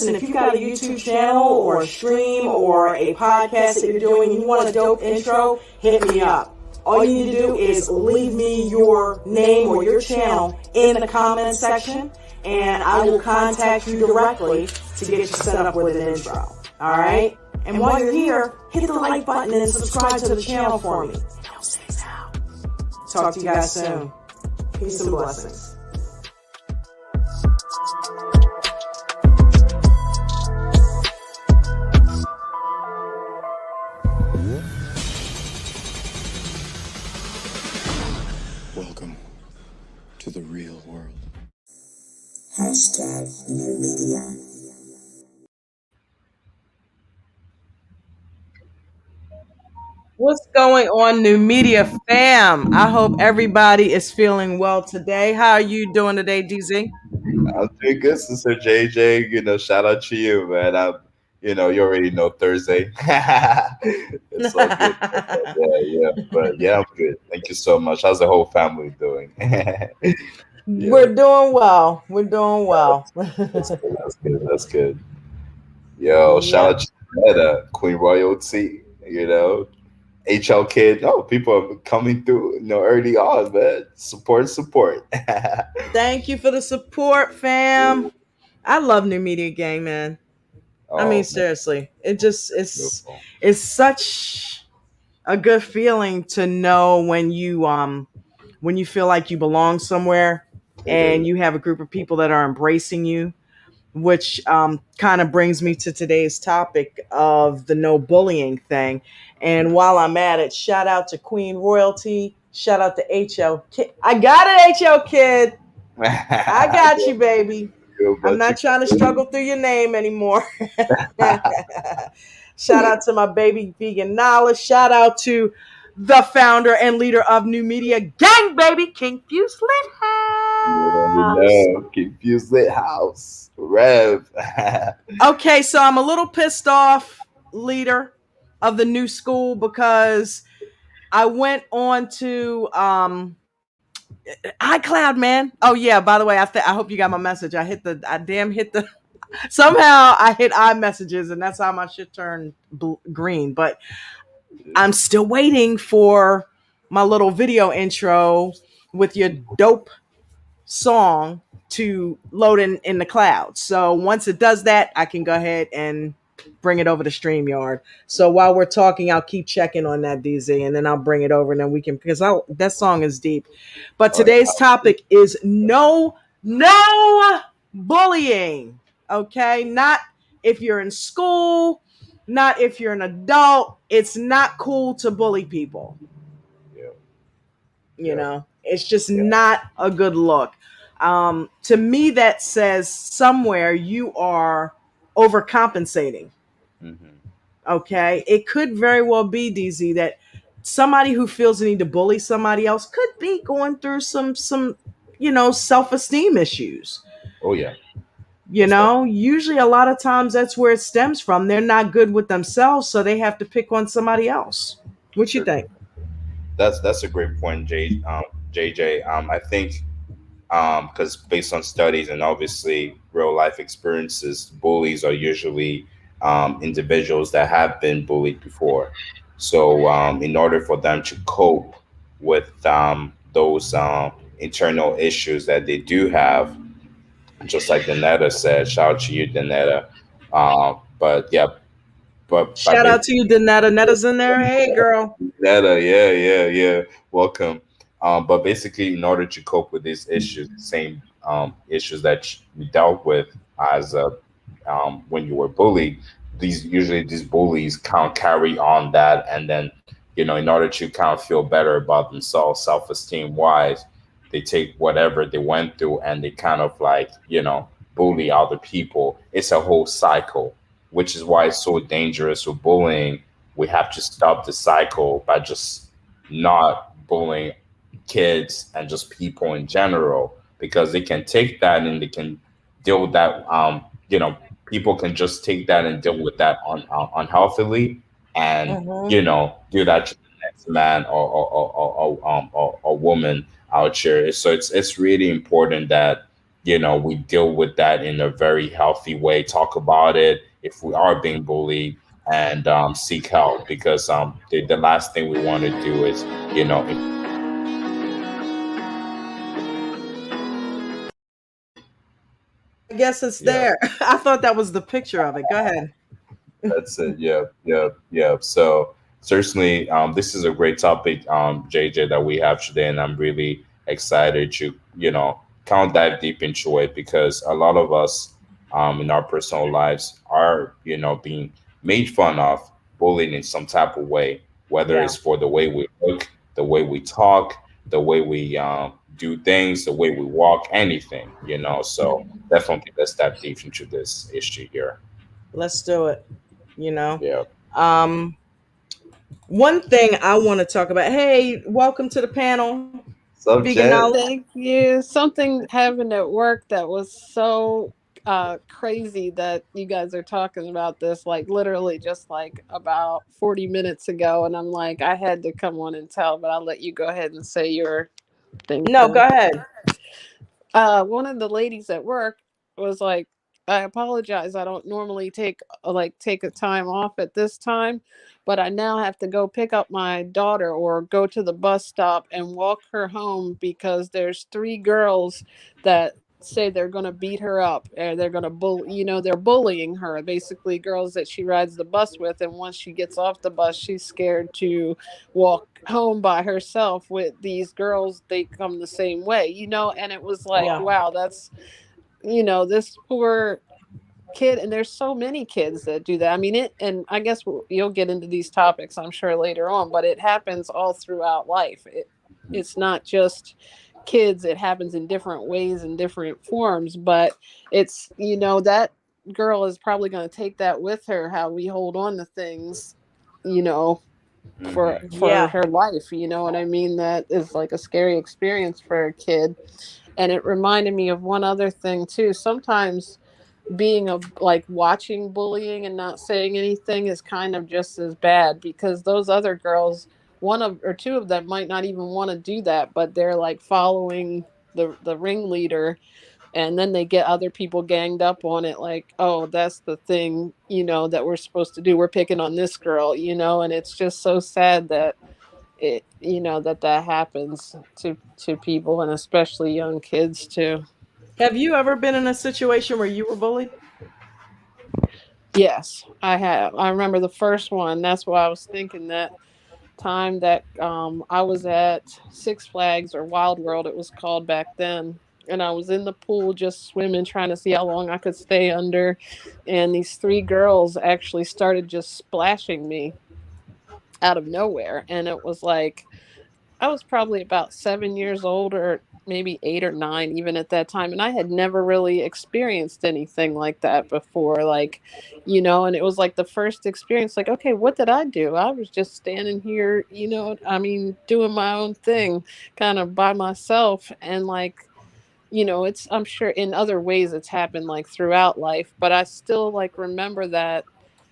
listen, if you got a YouTube channel or a stream or a podcast that you're doing and you want a dope intro, hit me up. All you need to do is leave me your name or your channel in the comment section, and I will contact you directly to get you set up with an intro. All right? And while you're here, hit the like button and subscribe to the channel for me. And I'll say so. Talk to you guys soon. Peace and blessings. Welcome to the real world. #new media. What's going on, New Media fam? I hope everybody is feeling well today. How are you doing today, DZ? I'm doing good, Sister JJ. Shout out to you, man. You already know Thursday. It's all good. Yeah. But yeah, I'm good. Thank you so much. How's the whole family doing? Yeah. We're doing well. We're doing well. That's good. Yo, shout out to Meta, Queen Royalty, HL Kid. Oh, people are coming through, early on, man. Support. Thank you for the support, fam. I love New Media Gang, man. I mean, seriously, it's such a good feeling to know when you feel like you belong somewhere and you have a group of people that are embracing you, which kind of brings me to today's topic of the no bullying thing. And while I'm at it, shout out to Queen Royalty. Shout out to HL Kid. I got it, HL Kid. I got you, baby. I'm not trying to struggle through your name anymore. Shout out to my baby Vegan Knowledge. Shout out to the founder and leader of New Media Gang, baby, Confused Lit House. Confused Lit House. Rev. Okay, so I'm a little pissed off, leader of the new school, because I went on to iCloud, man. Oh yeah, by the way, I hope you got my message. Somehow I hit iMessages, and that's how my shit turned green. But I'm still waiting for my little video intro with your dope song to load in the cloud. So once it does that, I can go ahead and bring it over to StreamYard. So while we're talking, I'll keep checking on that, DZ, and then I'll bring it over, and then we can, because that song is deep. But today's topic is no bullying. Okay, not if you're in school, not if you're an adult. It's not cool to bully people. You know, it's just not a good look. To me, that says somewhere you are overcompensating. Mm-hmm. Okay, it could very well be, DZ, that somebody who feels the need to bully somebody else could be going through some self-esteem issues. Oh yeah. Usually a lot of times that's where it stems from. They're not good with themselves, so they have to pick on somebody else. What you think? That's a great point, JJ. I think because based on studies and obviously real life experiences, bullies are usually individuals that have been bullied before. So in order for them to cope with those internal issues that they do have, just like Danetta said, shout out to you, Danetta. But shout out to you, Danetta. Netta's in there. Hey, girl. Netta, yeah. Welcome. But basically, in order to cope with these issues, the same issues that you dealt with as when you were bullied, these bullies kind of carry on that, and then in order to kind of feel better about themselves, self-esteem wise, they take whatever they went through and they kind of bully other people. It's a whole cycle, which is why it's so dangerous with bullying. We have to stop the cycle by just not bullying kids and just people in general, because they can take that and they can deal with that. People can just take that and deal with that unhealthily, and do that to the next man or woman out here. So it's really important that we deal with that in a very healthy way, talk about it if we are being bullied, and seek help, because the last thing we want to do is, if I guess it's yeah. there. I thought that was the picture of it. Go ahead. That's it. Yeah, yeah, yeah. So certainly, this is a great topic, JJ, that we have today, and I'm really excited to, kind of dive deep into it, because a lot of us, in our personal lives, are, being made fun of, bullied in some type of way, whether Yeah. it's for the way we look, the way we talk, the way we do things, the way we walk, anything. So definitely, let's dive deep into this issue here. Let's do it. You know. Yeah. Um One thing I want to talk about. Hey, welcome to the panel. Vegan Subject. knowledge. Thank you. Something happened at work that was so crazy that you guys are talking about this, like literally just like about 40 minutes ago. And I'm like, I had to come on and tell, but I'll let you go ahead and say your thing No, go first. ahead. One of the ladies at work was like, I apologize, I don't normally take a time off at this time, but I now have to go pick up my daughter or go to the bus stop and walk her home because there's three girls that say they're going to beat her up, and they're going to they're bullying her, basically girls that she rides the bus with, and once she gets off the bus she's scared to walk home by herself with these girls. They come the same way, and it was like, Yeah. wow, that's, this poor kid. And there's so many kids that do that. I mean, and I guess you'll get into these topics, I'm sure, later on, but it happens all throughout life. It's not just kids, it happens in different ways and different forms, but it's, that girl is probably going to take that with her, how we hold on to things, you know for Yeah. her life. You know what I mean? That is like a scary experience for a kid. And it reminded me of one other thing too. Sometimes being like watching bullying and not saying anything is kind of just as bad, because those other girls, one of or two of them, might not even want to do that, but they're like following the ringleader, and then they get other people ganged up on it, like, oh, that's the thing, that we're supposed to do, we're picking on this girl, and it's just so sad that that happens to people, and especially young kids too. Have you ever been in a situation where you were bullied? Yes, I have. I remember the first one. That's why I was thinking that time that I was at Six Flags, or Wild World it was called back then, and I was in the pool just swimming, trying to see how long I could stay under, and these three girls actually started just splashing me out of nowhere. And it was like, I was probably about 7 years old, or maybe 8 or 9, even at that time. And I had never really experienced anything like that before. Like, and it was like the first experience, like, okay, what did I do? I was just standing here, I mean, doing my own thing, kind of by myself. And like, I'm sure in other ways it's happened like throughout life, but I still like remember that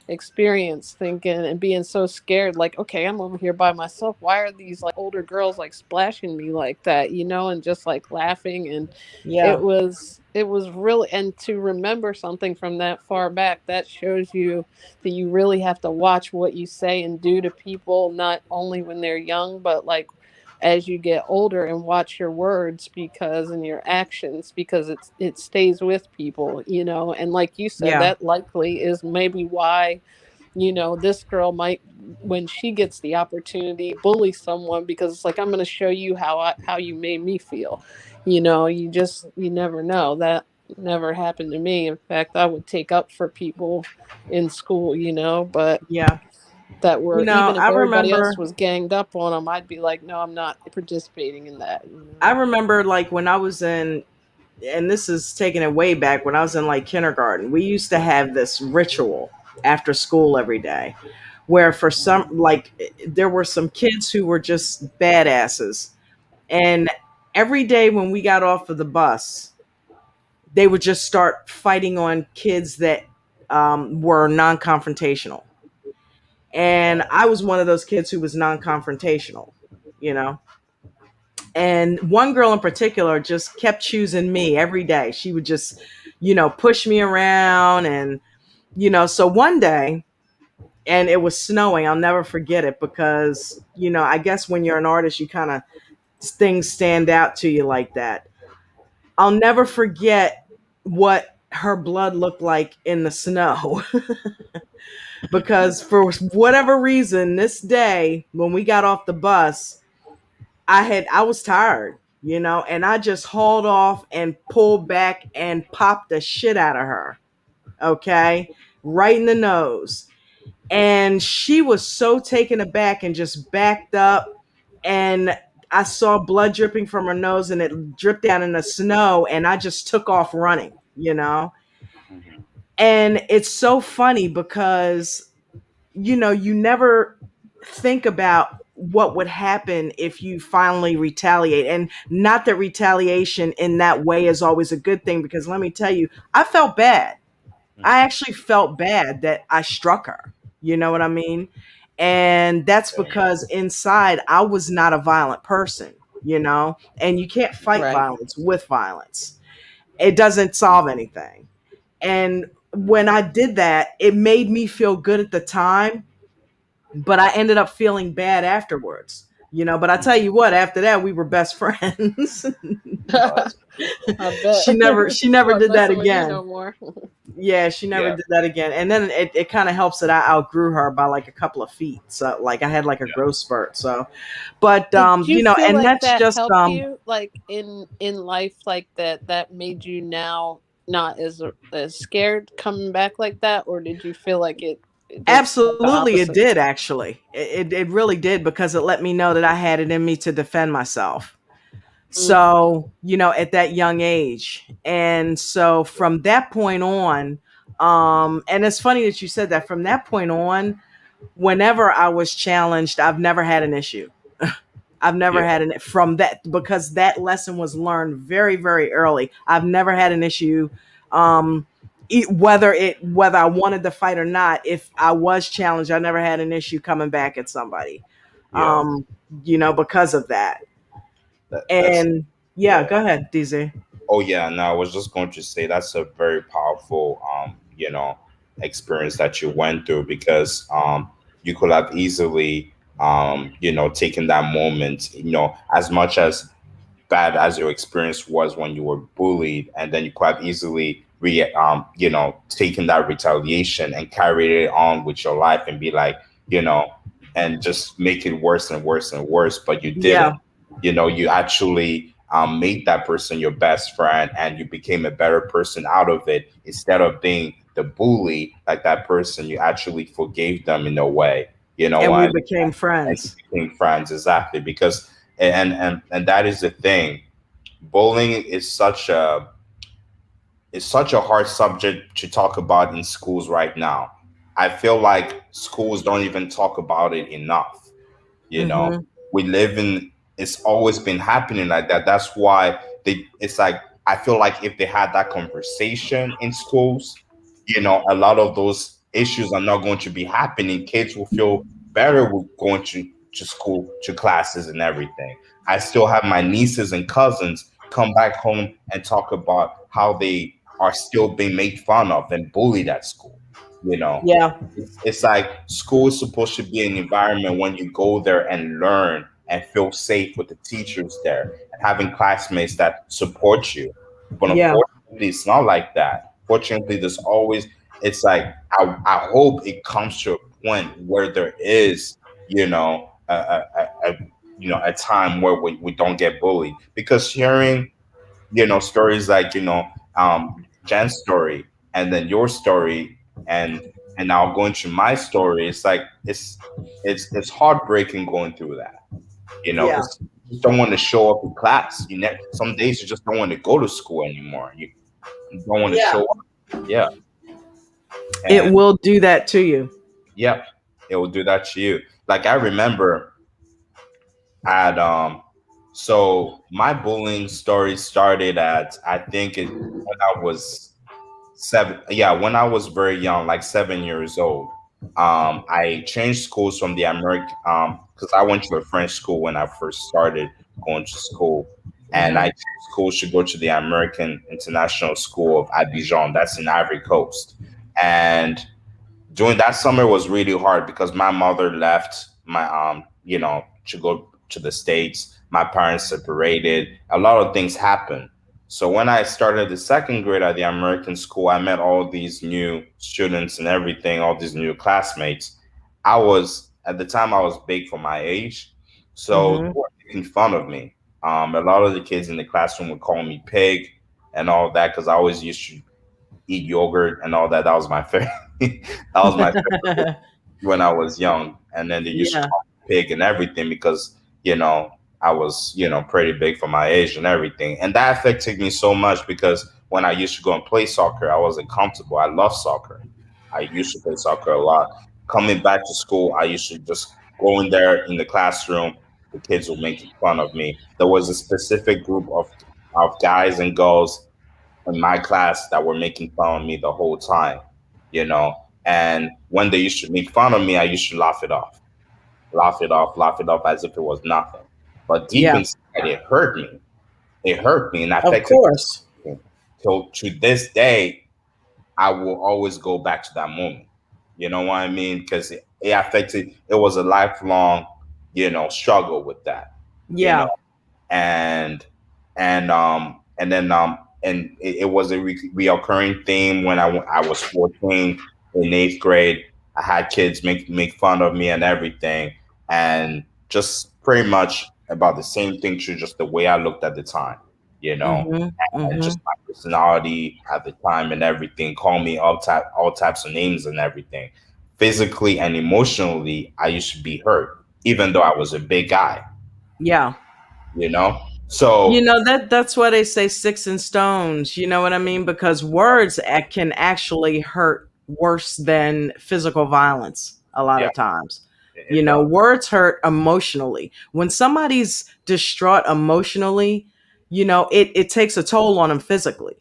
experience, thinking and being so scared, like, okay, I'm over here by myself, why are these like older girls like splashing me like that, and just like laughing. And Yeah. it was really, and to remember something from that far back, that shows you that you really have to watch what you say and do to people, not only when they're young, but like as you get older, and watch your words, because and your actions, because it stays with people, and like you said, Yeah. that likely is maybe why, this girl might, when she gets the opportunity, bully someone, because it's like, I'm going to show you how you made me feel. You never know. That never happened to me. In fact, I would take up for people in school, but Yeah. that You were, know, even if I everybody else remember was ganged up on them, I'd be like, no, I'm not participating in that. I remember like when I was in, and this is taking it way back, when I was in like kindergarten, we used to have this ritual after school every day where for some, like, there were some kids who were just badasses. And every day when we got off of the bus, they would just start fighting on kids that were non-confrontational. And I was one of those kids who was non-confrontational, you know. And one girl in particular just kept choosing me every day. She would just, push me around. And, so one day, and it was snowing, I'll never forget it because, I guess when you're an artist, you kind of, things stand out to you like that. I'll never forget what her blood looked like in the snow. Because for whatever reason, this day when we got off the bus, I was tired, and I just hauled off and pulled back and popped the shit out of her. Okay. Right in the nose. And she was so taken aback and just backed up. And I saw blood dripping from her nose and it dripped down in the snow. And I just took off running. Mhm. And it's so funny because, you never think about what would happen if you finally retaliate. And not that retaliation in that way is always a good thing, because let me tell you, I felt bad. I Mhm. actually felt bad that I struck her. You know what I mean? And that's Yeah. because inside I was not a violent person, and you can't fight Right. violence with violence. It doesn't solve anything. And when I did that, it made me feel good at the time, but I ended up feeling bad afterwards. But I tell you what, after that we were best friends. Oh, that's beautiful. I bet. she never Wasn't did that messing with you again. no more. Yeah, she never Yeah. did that again. And then it kind of helps that I outgrew her by like a couple of feet. So like I had like a Yeah. growth spurt. So, but Did you feel and like that's that just helped you, like in life, like that made you now not as scared coming back like that, or did you feel like it did the absolutely it opposite? did actually. It really did, because it let me know that I had it in me to defend myself. Mm, So, at that young age. And so from that point on, and it's funny that you said that. From that point on, whenever I was challenged, I've never had an issue. I've never Yeah. had an from that, because that lesson was learned very, very early. I've never had an issue, um, whether I wanted to fight or not. If I was challenged, I never had an issue coming back at somebody, Yeah. um, because of that. That's And yeah, yeah. go ahead, DZ. Oh yeah, no, I was just going to say that's a very powerful experience that you went through, because you could have easily taken that moment, as much as bad as your experience was when you were bullied, and then you could have easily taken that retaliation and carried it on with your life and be like, you know and just make it worse and worse and worse, but you didn't. Yeah, You actually made that person your best friend, and you became a better person out of it. Instead of being the bully like that person, you actually forgave them in a way, and we and became you friends. became friends. Exactly, because and that is the thing. Bullying is such a hard subject to talk about in schools right now. I feel like schools don't even talk about it enough. you know Hmm. we live in It's always been happening like that. That's why it's like, I feel like if they had that conversation in schools, a lot of those issues are not going to be happening. Kids will feel better with going to school, to classes and everything. I still have my nieces and cousins come back home and talk about how they are still being made fun of and bullied at school you know Yeah, it's like school is supposed to be an environment when you go there and learn and feel safe with the teachers there and having classmates that support you. But yeah, unfortunately, it's not like that. Fortunately, there's always, it's like, I hope it comes to a point where there is, a time where we don't get bullied, because hearing stories like Jen's story, and then your story, and now going to my story, it's like it's heartbreaking going through that, yeah, because you just don't want to show up in class. Some days you just don't want to go to school anymore. You don't want to yeah. show up. Yeah, It and will do that to you. yep, it will do that to you. Like, I remember at so my bullying story started at, I think it when I was when I was very young, like 7 years old. I changed schools from the American, because I went to a French school when I first started. going to school, and I Mhm. chose school to go to the American International School of Abidjan. That's in Ivory Coast, and during that summer was really hard because my mother left my to go to the States. My parents separated. A lot of things happened. So when I started the second grade at the American school, I met all these new students and everything, all these new classmates. I was at the time I was big for my age, so they Mhm. were making fun of me. A lot of the kids in the classroom would call me pig and all that because I always used to eat yogurt and all that. That was my favorite. That was my favorite when I was young. And then they used to Yeah. call me pig and everything because you know I was pretty big for my age and everything. And that affected me so much because when I used to go and play soccer, I wasn't comfortable. I love soccer. I used to play soccer a lot. Coming back to school, I used to just go in there in the classroom. The kids were making fun of me. There was a specific group of guys and girls in my class that were making fun of me the whole time, you know. And when they used to make fun of me, I used to laugh it off as if it was nothing. But deep Yeah. inside, it hurt me. It hurt me and Of affected course. me. So to this day, I will always go back to that moment. You know what I mean? Because it affected. It was a lifelong, struggle with that. You know, Yeah. and and it was a reoccurring theme when I was 14 in eighth grade. I had kids make fun of me and everything, and just pretty much about the same thing to just the way I looked at the time, you know, Mhm. and just Mhm. my personality at the time and everything. Call me all types of names and everything. Physically and emotionally, I used to be hurt, even though I was a big guy, Yeah. you know. So That's why they say sticks and stones. You know what I mean? Because words can actually hurt worse than physical violence a lot yeah, of times. it does. Words hurt emotionally. When somebody's distraught emotionally, it takes a toll on them physically,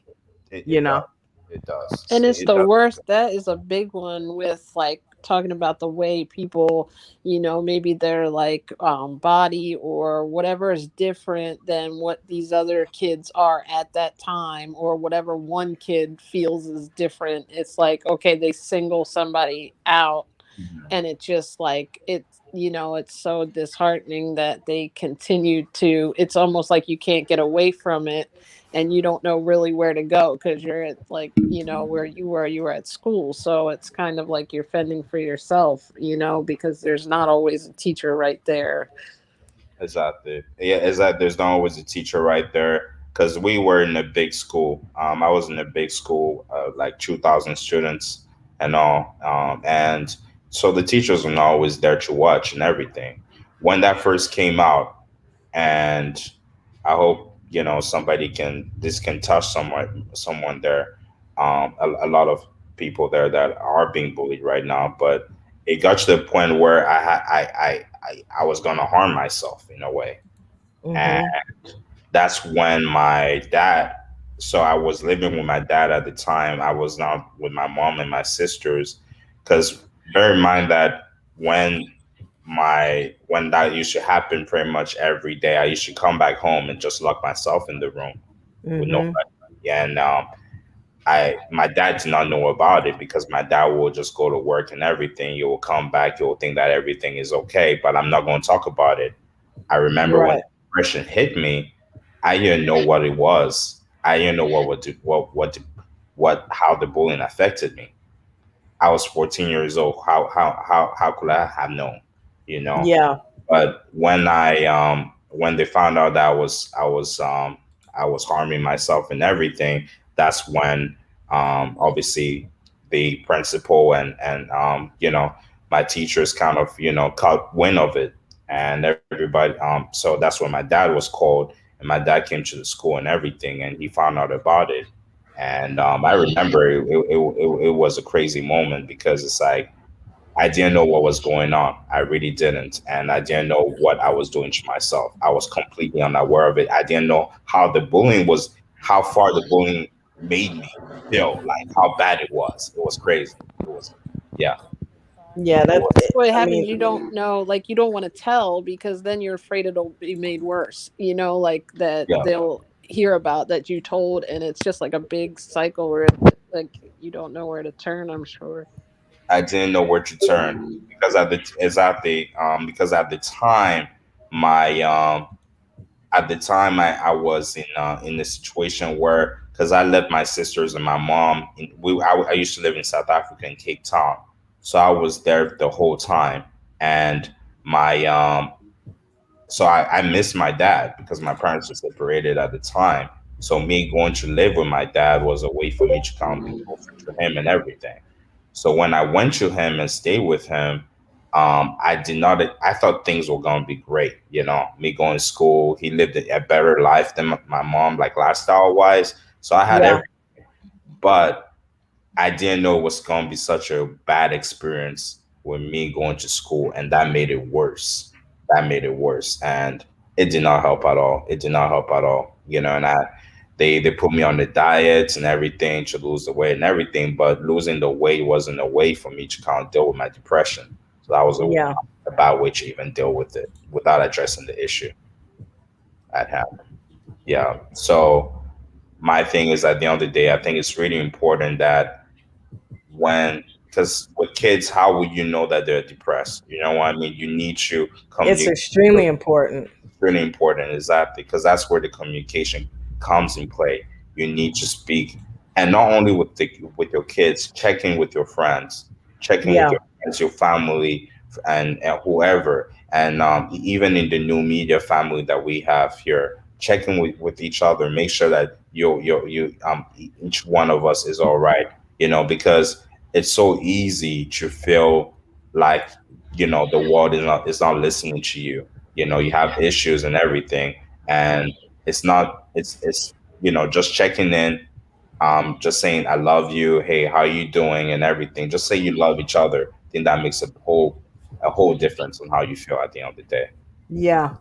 you It know? does. It does. And it's It the does. worst. That is a big one with like talking about the way people, maybe their like body or whatever is different than what these other kids are at that time, or whatever one kid feels is different. It's like, okay, they single somebody out, Mhm. and it just like it's so disheartening that they continue to, it's almost like you can't get away from it, and you don't know really where to go because you're at, like, where you were at school, so it's kind of like you're fending for yourself, because there's not always a teacher right there. Exactly. Yeah, exactly. There's not always a teacher right there because we were in a big school. I was in a big school, like 2,000 students and all. And so the teachers were not always there to watch and everything. When that first came out, and I hope somebody can touch someone there. A lot of people there that are being bullied right now, but it got to the point where I was gonna harm myself in a way, and Mhm. that's when my dad. So I was living with my dad at the time. I was not with my mom and my sisters, because bear in mind that when when that used to happen pretty much every day, I used to come back home and just lock myself in the room with Mhm. nobody. Yeah, and I my dad did not know about it because my dad will just go to work and everything. You will come back, you will think that everything is okay, but I'm not going to talk about it. I remember when Right. depression hit me, I didn't know what it was. I didn't know what how the bullying affected me. I was 14 years old. How could I have known? You know. Yeah. But when they found out that I was harming myself and everything, that's when obviously the principal and my teachers kind of caught wind of it, and everybody so that's when my dad was called, and my dad came to the school and everything, and he found out about it. And I remember it was a crazy moment because it's like I didn't know what was going on. I really didn't. And I didn't know what I was doing to myself. I was completely unaware of it. I didn't know how far the bullying made me feel, like how bad it was. It was crazy. It was, yeah. Yeah, It was, What I happens, mean, you don't know, like, you don't want to tell because then you're afraid it'll be made worse, like that yeah. they'll hear about that you told, and it's just like a big cycle where like you don't know where to turn, I'm sure. I didn't know where to turn because at the time my at the time I was in a situation where, because I left my sisters and my mom I used to live in South Africa in Cape Town, so I was there the whole time. And my so I missed my dad because my parents were separated at the time. So me going to live with my dad was a way for me to kind of be closer to him and everything. So when I went to him and stayed with him, I did not. I thought things were gonna be great. Me going to school. He lived a better life than my mom, like lifestyle wise. So I had yeah, every, but I didn't know it was going to be such a bad experience with me going to school, and that made it worse. That made it worse, and it did not help at all. It did not help at all. And they put me on the diets and everything to lose the weight and everything, but losing the weight wasn't a way for me to kind of deal with my depression. So that was yeah, a bad way to even deal with it without addressing the issue at hand. Yeah. So my thing is, at the end of the day, I think it's really important that when, because with kids, how would you know that they're depressed? You know what I mean? You need to it's communicate. extremely important. It's really important, exactly, because that's where the communication comes in play. You need to speak, and not only with your kids, checking with your friends, checking with Yeah, your friends, your family, and whoever, and even in the new media family that we have here, checking with each other, make sure that each one of us is all right. Because it's so easy to feel like the world is not listening to you. You have issues and everything, and it's not, just checking in, just saying I love you, hey, how you doing, and everything. Just say you love each other. I think that makes a whole difference on how you feel at the end of the day. yeah.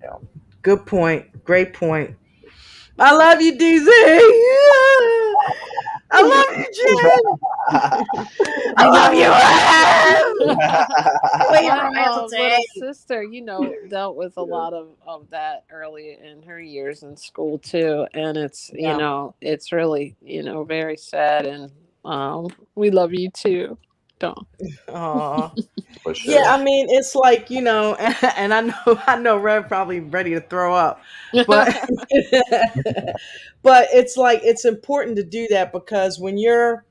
Yeah. Good point. Great point. I love you, DZ. I love you, Jen. I You love you, know, Em. Queen my little royalty. sister, dealt with a lot of that early in her years in school too, and it's Yeah. it's really very sad, and we love you too. Don't. Aw. For Yeah, sure. I mean, it's like, and I know Rev probably ready to throw up, but but it's like it's important to do that because when you're,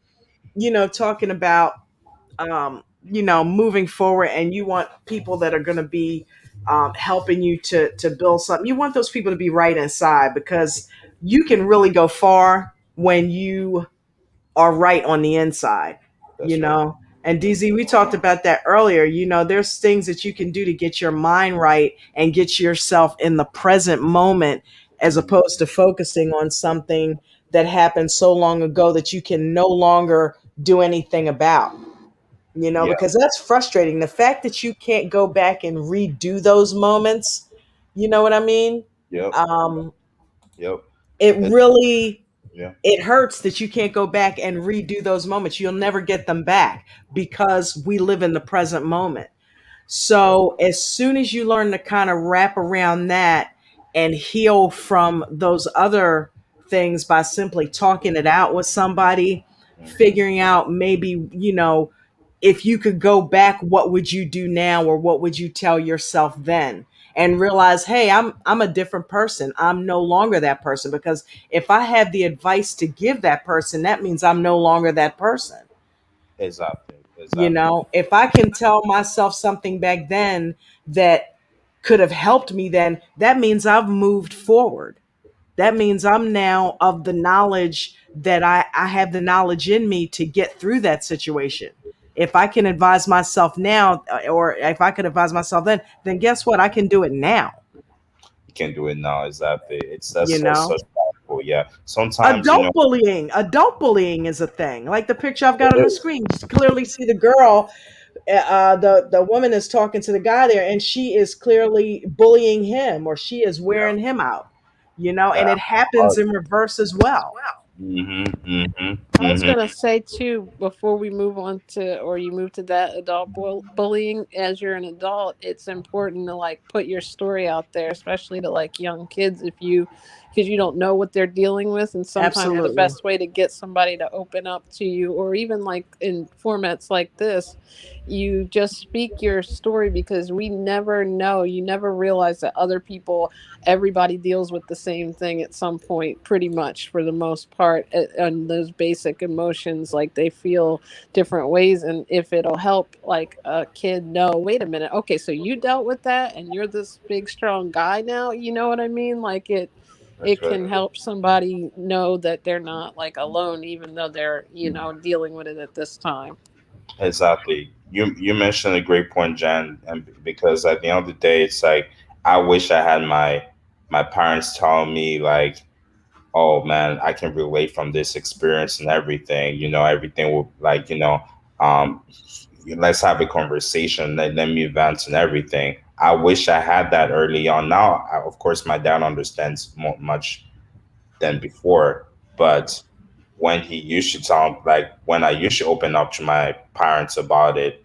talking about moving forward and you want people that are going to be helping you to build something, you want those people to be right inside because you can really go far when you are right on the inside, you That's right. know. And DZ, we talked about that earlier. There's things that you can do to get your mind right and get yourself in the present moment as opposed to focusing on something that happened so long ago that you can no longer do anything about, Yeah. because that's frustrating. The fact that you can't go back and redo those moments, you know what I mean? Yep. Um, Yep. it It's, really yeah. it hurts that you can't go back and redo those moments. You'll never get them back because we live in the present moment. Yep. So as soon as you learn to kind of wrap around that and heal from those other things by simply talking it out with somebody, Hmm. figuring out maybe, if you could go back, what would you do now or what would you tell yourself then? And realize, hey, I'm a different person. I'm no longer that person because if I have the advice to give that person, that means I'm no longer that person. Exactly. Exactly. If I can tell myself something back then that could have helped me then, that means I've moved forward. That means I'm now of the knowledge that I have the knowledge in me to get through that situation. If I can advise myself now, or if I could advise myself then guess what? I can do it now. You can do it now. Exactly. It's You that's know, such powerful. Yeah. Sometimes, adult bullying is a thing. Like the picture I've got on the screen, you just clearly see the girl. The woman is talking to the guy there, and she is clearly bullying him, or she is yeah. wearing him out. And Yeah. it happens in reverse as well. Mm-hmm. Mm-hmm. I was Mm-hmm. gonna say too, before we move on to, or you move to that adult bullying, as you're an adult, it's important to like put your story out there, especially to like young kids, if you, because you don't know what they're dealing with, and sometimes the Absolutely. best way to get somebody to open up to you, or even like in formats like this, you just speak your story, because we never know, you never realize that other people, everybody deals with the same thing at some point, pretty much for the most part, and those basic emotions, like they feel different ways. And if it'll help like a kid know, wait a minute, okay, so you dealt with that and you're this big strong guy now, you know what I mean, like That's it right. can help somebody know that they're not like alone, even though they're, dealing with it at this time. Exactly. You mentioned a great point, Jan, and because at the end of the day, it's like I wish I had my parents telling me like, oh man, I can relate from this experience and everything. Everything will like, um, let's have a conversation. Let me vent and everything. I wish I had that early on. Now, of course, my dad understands much than before. But when he used to tell, like when I used to open up to my parents about it,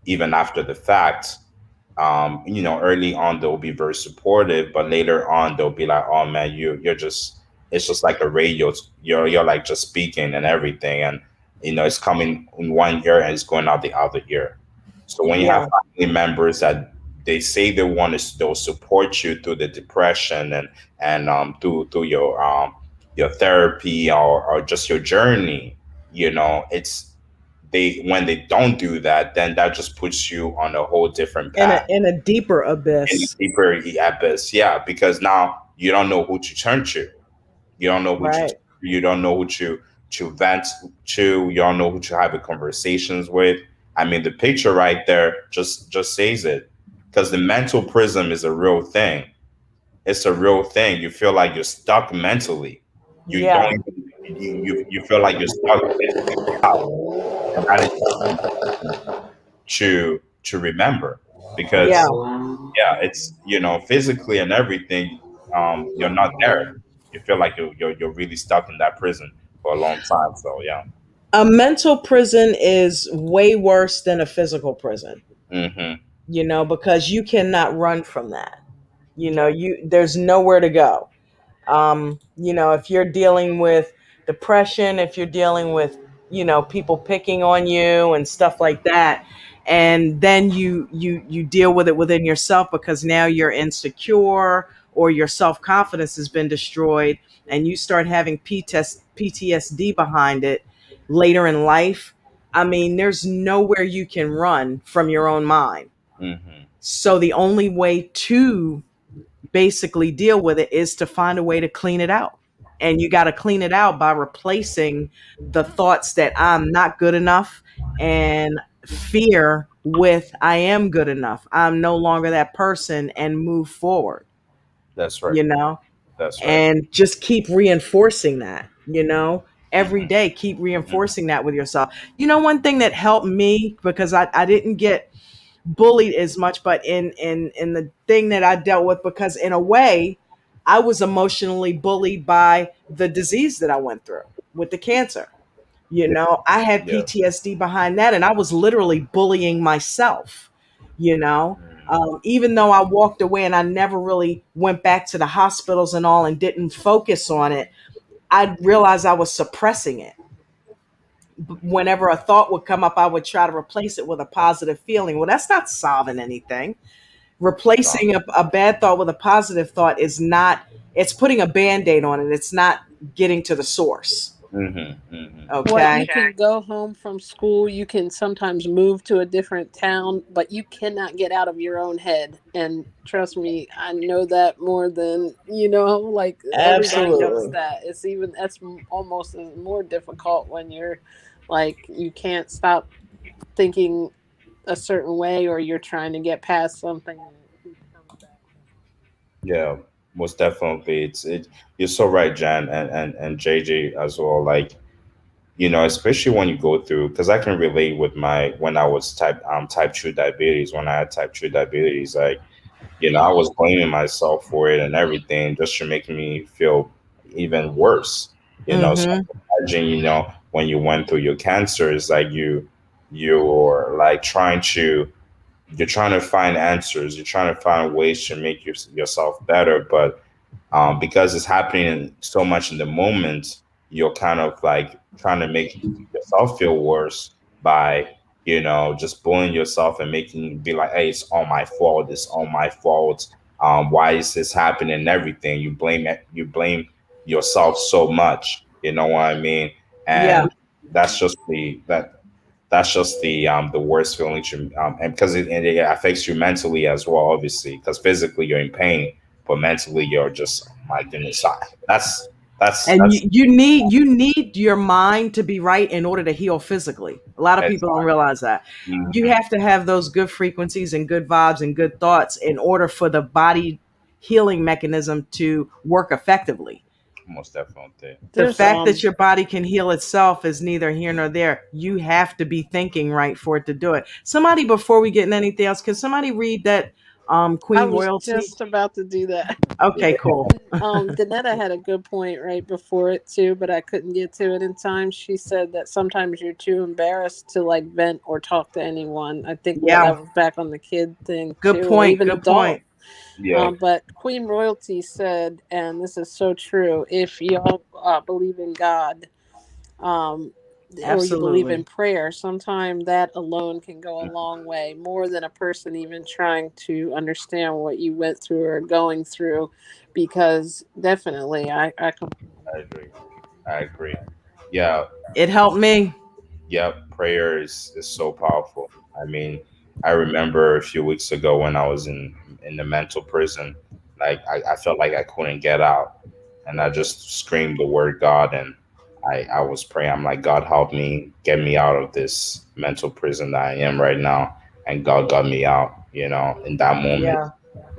even after the fact, early on they'll be very supportive, but later on they'll be like, "Oh man, you're just it's just like a radio. You're like just speaking and everything, and it's coming in one ear and it's going out the other ear." So when you have Yeah. family members that they say they'll support you through the depression and through your therapy or just your journey, it's they when they don't do that, then that just puts you on a whole different In a path in a deeper in a abyss. deeper abyss. Yeah, because now you don't know who to turn to. You don't know who to Right. you don't know who to vent to. You don't know who to have a conversations with. I mean, the picture right there just says it, because the mental prism is a real thing. It's a real thing. You feel like you're stuck mentally. You don't Yeah. even you feel like you're stuck physically out, and that is to remember, Yeah. because yeah, it's physically and everything, you're not there. You feel like you're really stuck in that prison for a long time. So yeah. A mental prison is way worse than a physical prison, Hmm. because you cannot run from that. There's nowhere to go. If you're dealing with depression, if you're dealing with, people picking on you and stuff like that, and then you deal with it within yourself because now you're insecure or your self-confidence has been destroyed, and you start having PTSD behind it later in life. I mean, there's nowhere you can run from your own mind. Hmm. So the only way to basically deal with it is to find a way to clean it out. And you got to clean it out by replacing the thoughts that I'm not good enough and fear with I am good enough. I'm no longer that person, and move forward, That's right. you know, That's right. and just keep reinforcing that, every Hmm. day, keep Hmm. reinforcing that with yourself. One thing that helped me, because I didn't get bullied as much, but in the thing that I dealt with, because in a way I was emotionally bullied by the disease that I went through with the cancer. Yeah. I had Yeah. PTSD behind that, and I was literally bullying myself. you know Even though I walked away and I never really went back to the hospitals and all and didn't focus on it, I realized I was suppressing it. Whenever a thought would come up, I would try to replace it with a positive feeling. Well, that's not solving anything. No. Replacing a bad thought with a positive thought is not, it's putting a band-aid on it. It's not getting to the source. Hmm. Hmm. What, Okay. you can go home from school, you can sometimes move to a different town, but you cannot get out of your own head. And trust me, I know that more than, like everybody knows Absolutely. that. It's even, that's almost more difficult when you're like, you can't stop thinking a certain way, or you're trying to get past something and it keeps coming back. Yeah, most definitely. You're so right, Jan, and JJ as well. Like, especially when you go through, because I can relate with my when I was type 2 diabetes. When I had type 2 diabetes, like, I was blaming myself for it and everything, just to make me feel even worse. So Mm-hmm. imagine, when you went through your cancer, it's like you're like you're trying to find answers, you're trying to find ways to make yourself better, but because it's happening so much in the moment, you're kind of like trying to make yourself feel worse by, just bullying yourself and making be like, hey, it's all my fault. It's all my fault. Why is this happening? And everything you blame it, you blame yourself so much. You know what I mean? Yeah. And that's just the worst feeling and because it affects you mentally as well, obviously, because physically you're in pain, but mentally you're just, oh my goodness. And That's you need your mind to be right in order to heal physically. A lot of it's people don't realize that. You mhm, have to have those good frequencies and good vibes and good thoughts in order for the body healing mechanism to work effectively. most definitely. The There's fact that your body can heal itself is neither here nor there. You have to be thinking right for it to do it. Somebody, before we get in anything else, can somebody read that I Queen was Royalty? just about to do that. Okay, cool. Danetta had a good point right before it too, but I couldn't get to it in time. She said that sometimes you're too embarrassed to like vent or talk to anyone. I think Yeah, that was back on the kid thing good too, or point. even Good adult. point. Yeah, But Queen Royalty said, and this is so true: if y'all believe in God, um, or you believe in Absolutely. prayer, sometimes that alone can go a long way, more than a person even trying to understand what you went through or going through. Because definitely, I completely I agree. I agree. Yeah, It helped me. yeah, prayer is so powerful. I mean, I remember a few weeks ago when I was in the mental prison, like I felt like I couldn't get out, and I just screamed the word God, and I was praying. I'm like, God, help me, get me out of this mental prison that I am right now, and God got me out. In that moment, Yeah.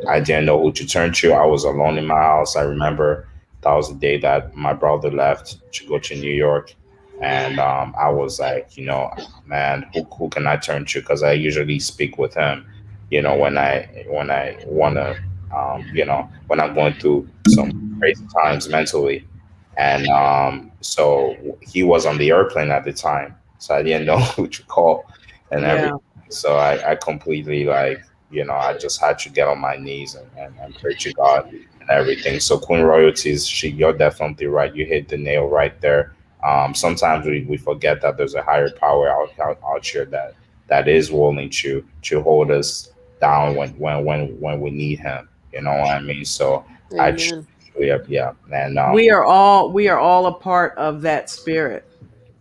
I didn't know who to turn to. I was alone in my house. I remember that was the day that my brother left to go to New York. And I was like, man, who can I turn to? Because I usually speak with him, when I want to, when I'm going through some crazy times mentally. And so he was on the airplane at the time. So I didn't know who to call and everything. Yeah. So I completely like, I just had to get on my knees and pray to God and everything. So Queen Royalties, you're definitely right. You hit the nail right there. Sometimes we forget that there's a higher power out here that is willing to hold us down when we need him. You know what I mean? So I amen. yeah, and We are all a part of that spirit.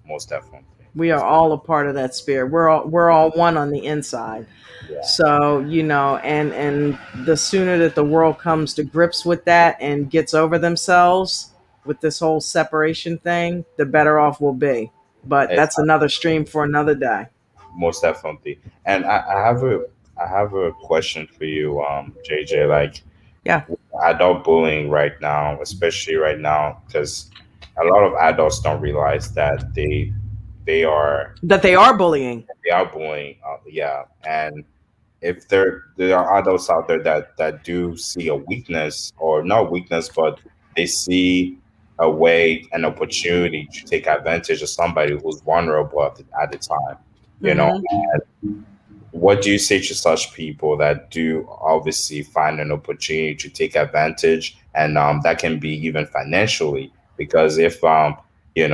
most definitely, We are all a part of that spirit. We're all one on the inside. yeah. So, and the sooner that the world comes to grips with that and gets over themselves with this whole separation thing, the better off we'll be. But It's that's another stream for another day. most definitely. And I have a question for you, JJ. Like Yeah. adult bullying right now, especially right now, because a lot of adults don't realize that they are That they are bullying. they are bullying. Yeah, and if there are adults out there that do see a weakness, or not weakness, but they see a way, an opportunity to take advantage of somebody who's vulnerable at the time, you know Hmm. what do you say to such people that do obviously find an opportunity to take advantage, and that can be even financially? Because if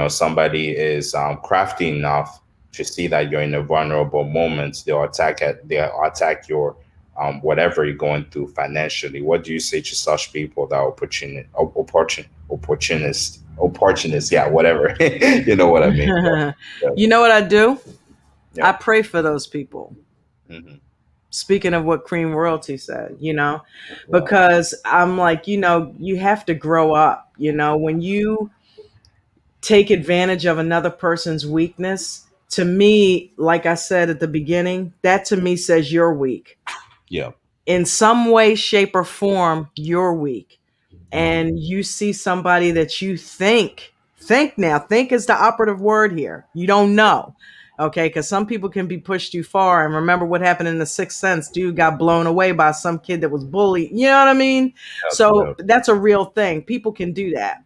somebody is crafty enough to see that you're in a vulnerable moment, they'll attack your whatever you're going through financially. What do you say to such people that are opportunist, yeah, whatever. You know what I mean? Yeah, You know what I do? yeah, I pray for those people. hmm, Speaking of what Cream Royalty said, yeah, because I'm like, you have to grow up. When you take advantage of another person's weakness, to me, like I said at the beginning, that to me says you're weak. yeah, In some way, shape, or form, you're weak. hmm, And you see somebody that you think is the operative word here. You don't know. Okay, because some people can be pushed too far. And remember what happened in The Sixth Sense. Dude got blown away by some kid that was bullied. You know what I mean? yeah, So yeah. that's a real thing. People can do that.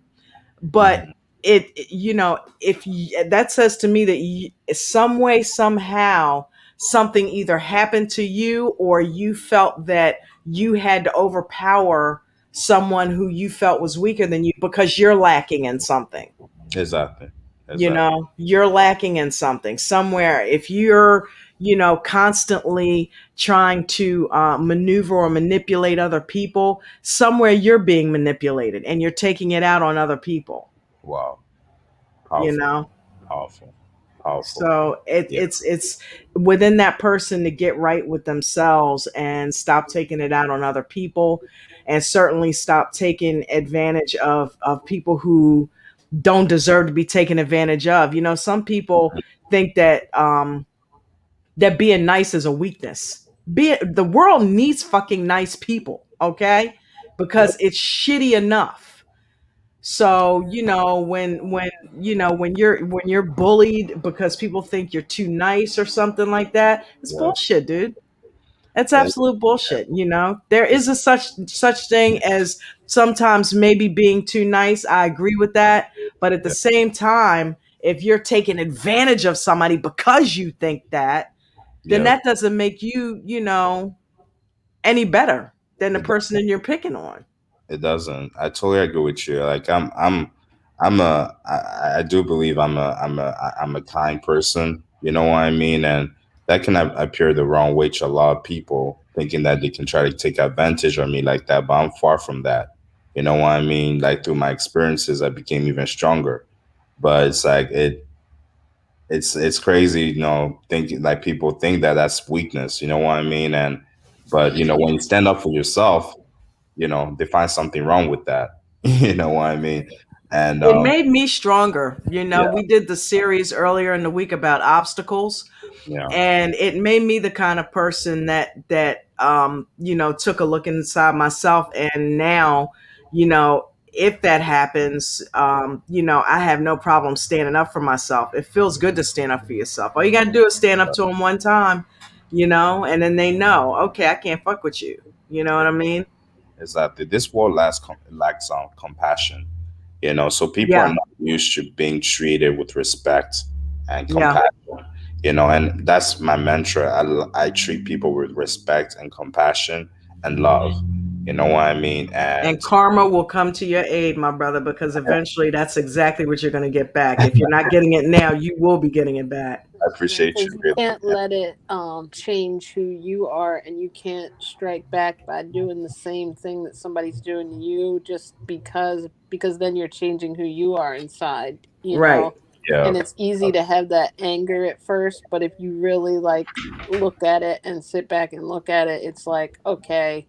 But Mhm. if that says to me that some way, somehow, something either happened to you or you felt that you had to overpower someone who you felt was weaker than you because you're lacking in something. Exactly. Exactly. You're lacking in something somewhere. If you're, constantly trying to maneuver or manipulate other people, somewhere you're being manipulated and you're taking it out on other people, Wow. you Powerful. know? Powerful. Powerful. So Yeah. it's within that person to get right with themselves and stop taking it out on other people, and certainly stop taking advantage of people who don't deserve to be taken advantage of. Some people think that being nice is a weakness. The world needs fucking nice people, okay? Yep. Because it's shitty enough. So, when you're bullied because people think you're too nice or something like that, it's Yeah. bullshit, dude. That's And absolute bullshit. There is a such thing as sometimes maybe being too nice. I agree with that, but at the yeah. same time, if you're taking advantage of somebody because you think that, then Yeah. that doesn't make you, any better than the It person that you're picking on. It doesn't. I totally agree with you. Like I do believe I'm a kind person. You know what I mean? And that can appear the wrong way to a lot of people, thinking that they can try to take advantage of me like that. But I'm far from that. You know what I mean? Like through my experiences, I became even stronger. But it's like it's crazy, thinking like people think that that's weakness. You know what I mean? And but when you stand up for yourself, they find something wrong with that. You know what I mean? And It made me stronger. yeah, We did the series earlier in the week about obstacles, yeah, and it made me the kind of person that took a look inside myself, and now, if that happens, I have no problem standing up for myself. It feels good to stand up for yourself. All you got to do is stand up to them one time, and then they know, okay, I can't fuck with you. You know what I mean? exactly. This world lacks compassion. So people are Yeah, not used to being treated with respect and yeah. compassion. And that's my mantra. I treat people with respect and compassion and love. You know what I mean? And And karma will come to your aid, my brother, because eventually that's exactly what you're going to get back. If you're not getting it now, you will be getting it back. I appreciate Because you you really. can't let it change who you are, and you can't strike back by doing the same thing that somebody's doing to you just because then you're changing who you are inside, Right. Yeah, and it's easy to have that anger at first, but if you really like look at it and sit back and look at it, it's like, okay,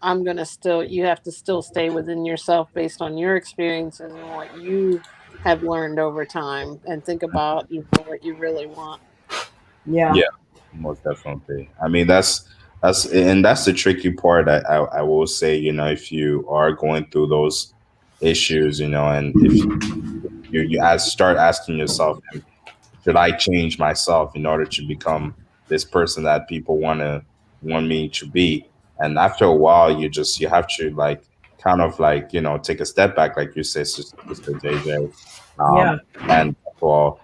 I'm gonna still you have to still stay within yourself based on your experiences and what you have learned over time, and think about what you really want. Yeah. yeah, most definitely. I mean, that's the tricky part. I will say, if you are going through those issues, and if start asking yourself, should I change myself in order to become this person that people want me to be? And after a while, you have to like kind of like take a step back, like you said, Sister JJ, Yeah. and well,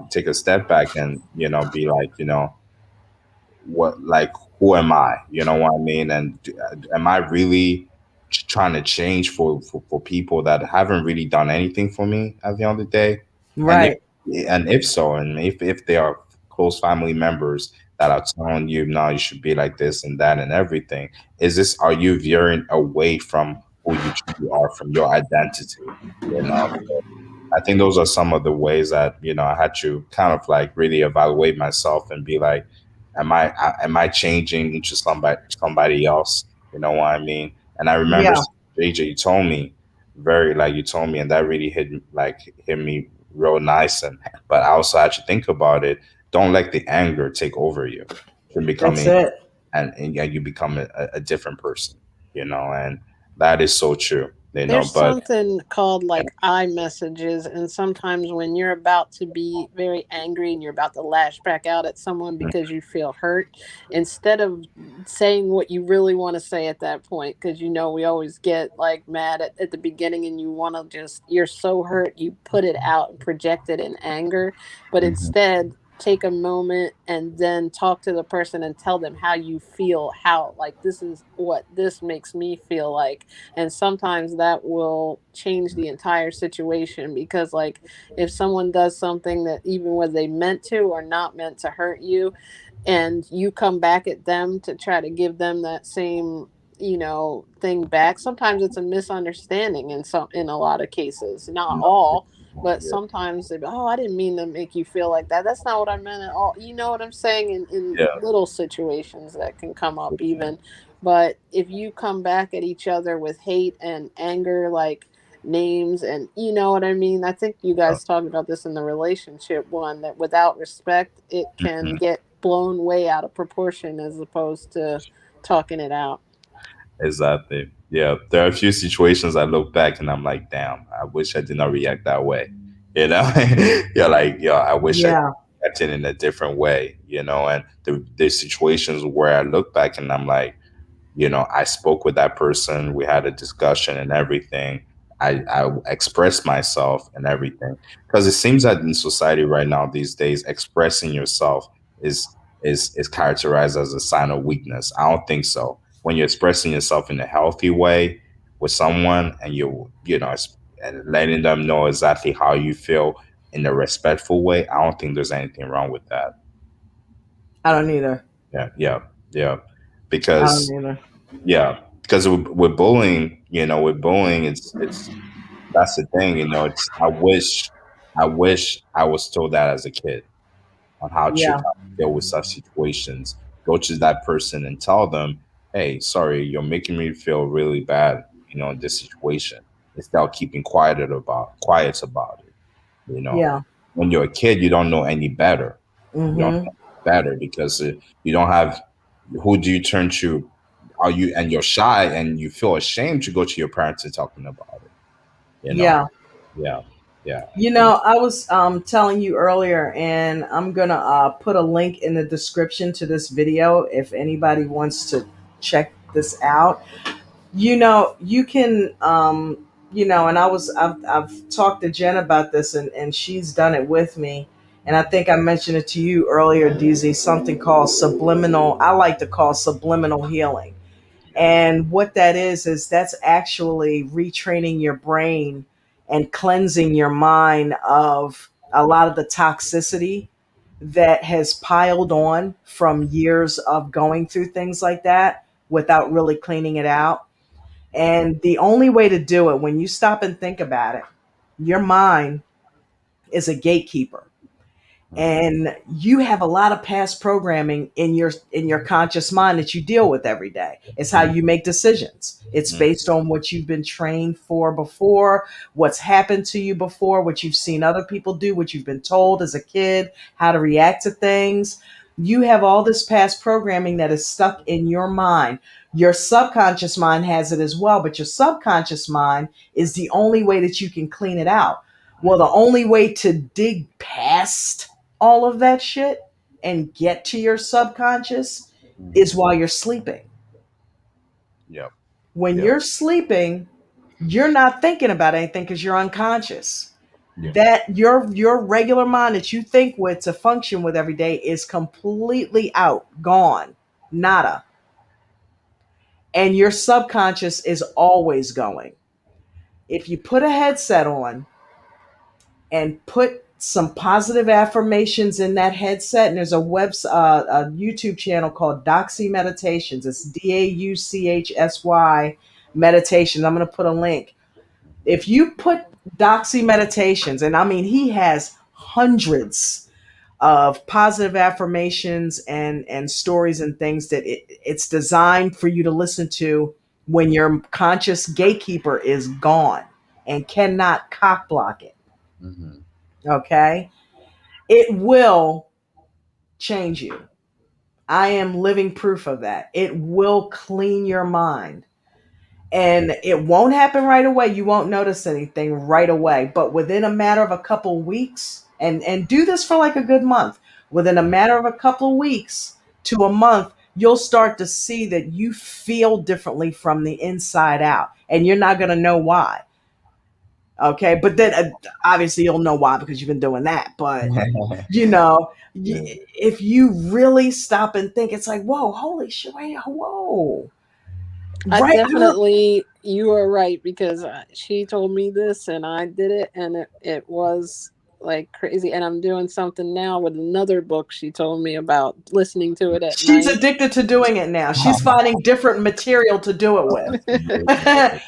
take a step back and be like what like who am I? You know what I mean? And am I really trying to change for people that haven't really done anything for me at the end of the day? And Right. if so, and if they are close family members that are telling you, no, you should be like this and that and everything, are you veering away from who you truly are, from your identity? So I think those are some of the ways that I had to kind of like really evaluate myself and be like, am I changing into somebody else? You know what I mean? And I remember Yeah. JJ, you told me, and that really hit me real nice. And but I also had to think about it. Don't let the anger take over you. You're That's becoming it. and yeah, you become a different person. And that is so true. There's But something called like iMessages, and sometimes when you're about to be very angry and you're about to lash back out at someone because you feel hurt, instead of saying what you really want to say at that point, because you know we always get like mad at the beginning and you want to just, you're so hurt, you put it out and project it in anger, but Mhm. instead take a moment and then talk to the person and tell them how you feel, how like this is what this makes me feel like, and sometimes that will change the entire situation, because like if someone does something that even whether they meant to or not meant to hurt you, and you come back at them to try to give them that same, you know, thing back, sometimes it's a misunderstanding in some, in a lot of cases, not No, all, but yeah, sometimes they, oh, I didn't mean to make you feel like that, that's not what I meant at all, you know what I'm saying, in yeah, little situations that can come up even. But if you come back at each other with hate and anger, like names, and you know what I mean, I think you yeah. guys talked about this in the relationship one, that without respect, it can Mhm. get blown way out of proportion as opposed to talking it out. Exactly. Yeah, there are a few situations I look back and I'm like, damn, I wish I did not react that way. You know, you're like, yeah, I wish I Yeah, acted in a different way. And the situations where I look back and I'm like, I spoke with that person, we had a discussion and everything. I expressed myself and everything, because it seems that in society right now these days, expressing yourself is characterized as a sign of weakness. I don't think so. When you're expressing yourself in a healthy way with someone, and and letting them know exactly how you feel in a respectful way, I don't think there's anything wrong with that. I don't either. Yeah, yeah, yeah. I don't Because either. yeah, because with bullying, it's that's the thing. It's I wish I was told that as a kid on Yeah, how to deal with such situations. Go to that person and tell them, "Hey, sorry, you're making me feel really bad. In this situation." Instead of keeping quiet about it. You know, yeah. when you're a kid, you don't know any better. You don't Mm-hmm. know better because you don't have who do you turn to? Are you and you're shy and you feel ashamed to go to your parents and talking about it? You know? Yeah. Yeah, yeah. You And know, I was telling you earlier, and I'm gonna put a link in the description to this video if anybody wants to check this out. You can and I've talked to Jen about this, and she's done it with me, and I think I mentioned it to you earlier, DZ, something called subliminal, I like to call subliminal healing. And what that is that's actually retraining your brain and cleansing your mind of a lot of the toxicity that has piled on from years of going through things like that without really cleaning it out. And the only way to do it, when you stop and think about it, your mind is a gatekeeper, Mhm, and you have a lot of past programming in your conscious mind that you deal with every day. It's how you make decisions. It's mhm, based on what you've been trained for before, what's happened to you before, what you've seen other people do, what you've been told as a kid, how to react to things. You have all this past programming that is stuck in your mind. Your subconscious mind has it as well, but your subconscious mind is the only way that you can clean it out. Well, the only way to dig past all of that shit and get to your subconscious is mhm. while you're sleeping. Yep, When yep, you're sleeping, you're not thinking about anything because you're unconscious. yep. That your regular mind that you think with to function with every day is completely out, gone, nada. And your subconscious is always going. If you put a headset on and put some positive affirmations in that headset. And there's a YouTube channel called Doxy Meditations. It's DAUCHSY Meditations. I'm going to put a link. If you put Doxy Meditations, and I mean, he has hundreds of positive affirmations and stories and things that it's designed for you to listen to when your conscious gatekeeper is gone and cannot cock block it. Mhm. Okay, it will change you. I am living proof of that. It will clean your mind. And it won't happen right away. You won't notice anything right away, but within a matter of a couple weeks, and do this for like a good month. Within a matter of a couple weeks to a month, you'll start to see that you feel differently from the inside out, and you're not going to know why. Okay, but then obviously you'll know why because you've been doing that. But you know, Yeah. if you really stop and think, it's like, whoa, holy shit, wait, whoa, I right? definitely, you are right because she told me this and I did it, and it was like crazy. And I'm doing something now with another book she told me about, listening to it at She's night. addicted to doing it now. She's finding different material to do it with. and But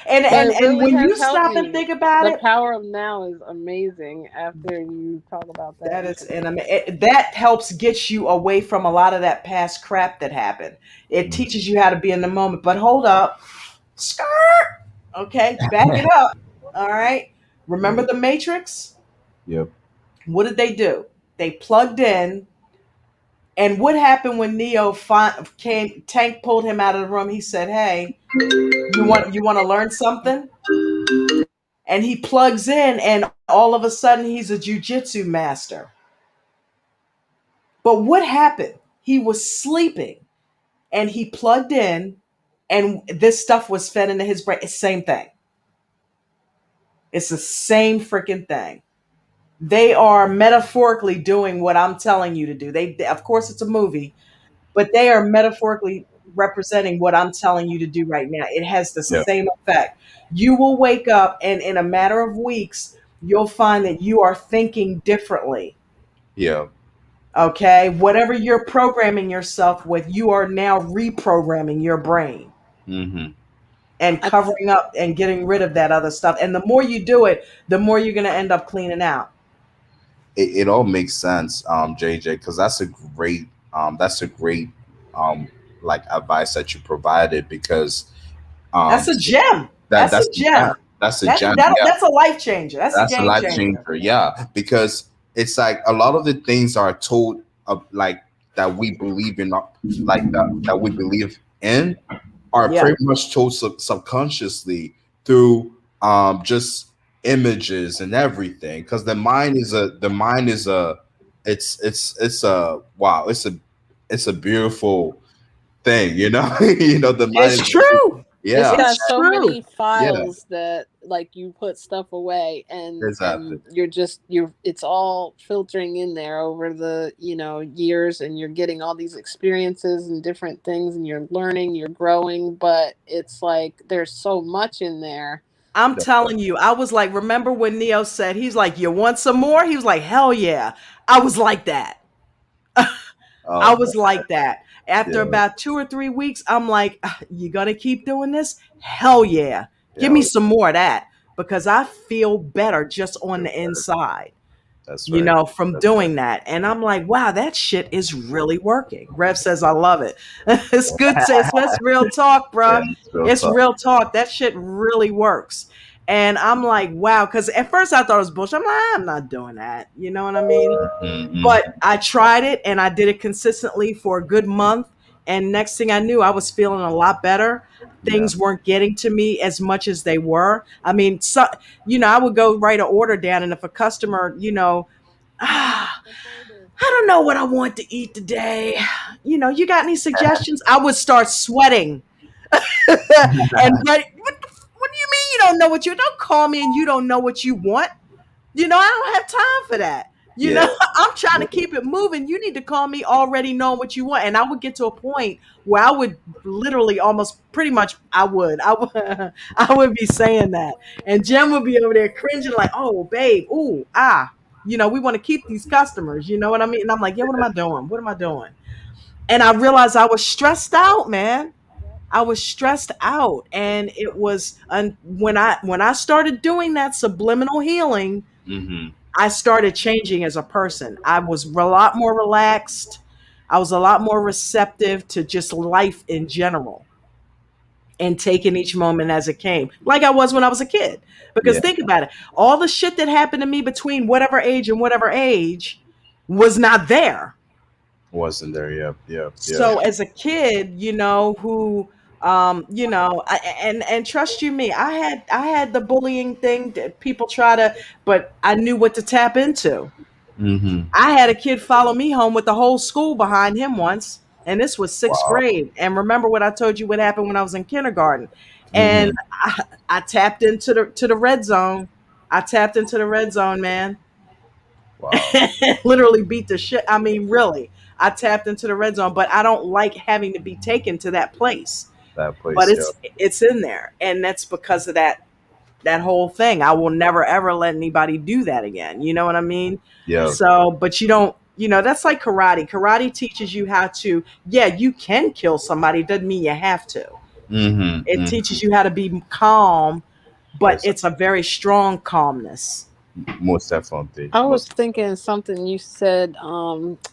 and it and really when you has helped stop and me. think about The it, power of now is amazing after you talk about that that is, because and I mean, that helps get you away from a lot of that past crap that happened. It teaches you how to be in the moment. But hold up, skirt. Okay, back it up. All right. Yeah. Remember the Matrix? Yep. What did they do? They plugged in. And what happened when Neo came? Tank pulled him out of the room. He said, "Hey, you want to learn something?" And he plugs in, and all of a sudden, he's a jujitsu master. But what happened? He was sleeping, and he plugged in, and this stuff was fed into his brain. It's the same thing. It's the same freaking thing. They are metaphorically doing what I'm telling you to do. Of course, it's a movie, but they are metaphorically representing what I'm telling you to do right now. It has the Yeah. same effect. You will wake up, and in a matter of weeks, you'll find that you are thinking differently. Yeah. Okay. Whatever you're programming yourself with, you are now reprogramming your brain Mm-hmm. and I covering up and getting rid of that other stuff. And the more you do it, the more you're going to end up cleaning out. It all makes sense, JJ, because that's a great um like advice that you provided because That's a so gem. that That's a that's a gem. gem. That's a That, gem. that, Yeah. that's a life changer. That's a That's a game life changer. changer, yeah, because it's like a lot of the things are told of like that we believe in, like that we believe in, are Yeah. pretty much told subconsciously through just images and everything. Because the mind is a it's a wow, it's a beautiful thing, you know. The mind It's is true. It's yeah, got It's so true. many yeah, files that like you put stuff away exactly. and you're it's all filtering in there over the, years, and you're getting all these experiences and different things, and you're learning, you're growing, but it's like there's so much in there. I'm Yeah. telling you, I was like, remember when Neo said, he's like, you want some more? He was like, hell yeah. I was like that. I Oh was like that. After yeah, about 2 or 3 weeks, I'm like, you gonna keep doing this? Hell yeah. Give yeah, me some more of that because I feel better just on feel the better. inside. That's right. From That's right. doing that. And I'm like, wow, that shit is really working. Rev says, I love it. It's good. It's real talk, Yeah, bruh. it's real It's talk. real talk. That shit really works. And I'm like, wow. Because at first I thought it was bullshit. I'm like, I'm not doing that. You know what I mean? But Mm-hmm. I tried it and I did it consistently for a good month. And next thing I knew, I was feeling a lot better. Yeah. Things weren't getting to me as much as they were. I mean, I would go write an order down, and if a customer, I don't know what I want to eat today. You got any suggestions? I would start sweating. And what do you mean you don't know what you don't call me and you don't know what you want? I don't have time for that. Yeah. I'm trying Yeah. to keep it moving. You need to call me already knowing what you want. And I would get to a point where I would literally almost pretty much I would I would be saying that. And Jen would be over there cringing like, oh babe, ooh, we want to keep these customers, you know what I mean? And I'm like, yeah, what am I doing? What am I doing? And I realized I was stressed out, man. I was stressed out. And it was when I started doing that subliminal healing, Mm-hmm. I started changing as a person. I was a lot more relaxed. I was a lot more receptive to just life in general and taking each moment as it came, like I was when I was a kid. Because Yeah. think about it, all the shit that happened to me between whatever age and whatever age was not there. Wasn't there? Yep. Yep. Yep. So as a kid, who And trust you me, I had the bullying thing that people try to, but I knew what to tap into. Mm-hmm. I had a kid follow me home with the whole school behind him once, and this was sixth Wow. grade. And remember what I told you what happened when I was in kindergarten, and Mm-hmm. I tapped into the red zone. I tapped into the red zone, man. Wow. Literally beat the shit. I mean, really, I tapped into the red zone, but I don't like having to be taken to that place. That But place, yeah. it's in there, and that's because of that whole thing. I will never ever let anybody do that again. You know what I mean? Yeah. So, but you don't, that's like karate. Karate teaches you how to, yeah, you can kill somebody, doesn't mean you have to. Mm-hmm. It Mm-hmm. teaches you how to be calm, but Yes, it's a very strong calmness. most definitely. I was Most. thinking something you said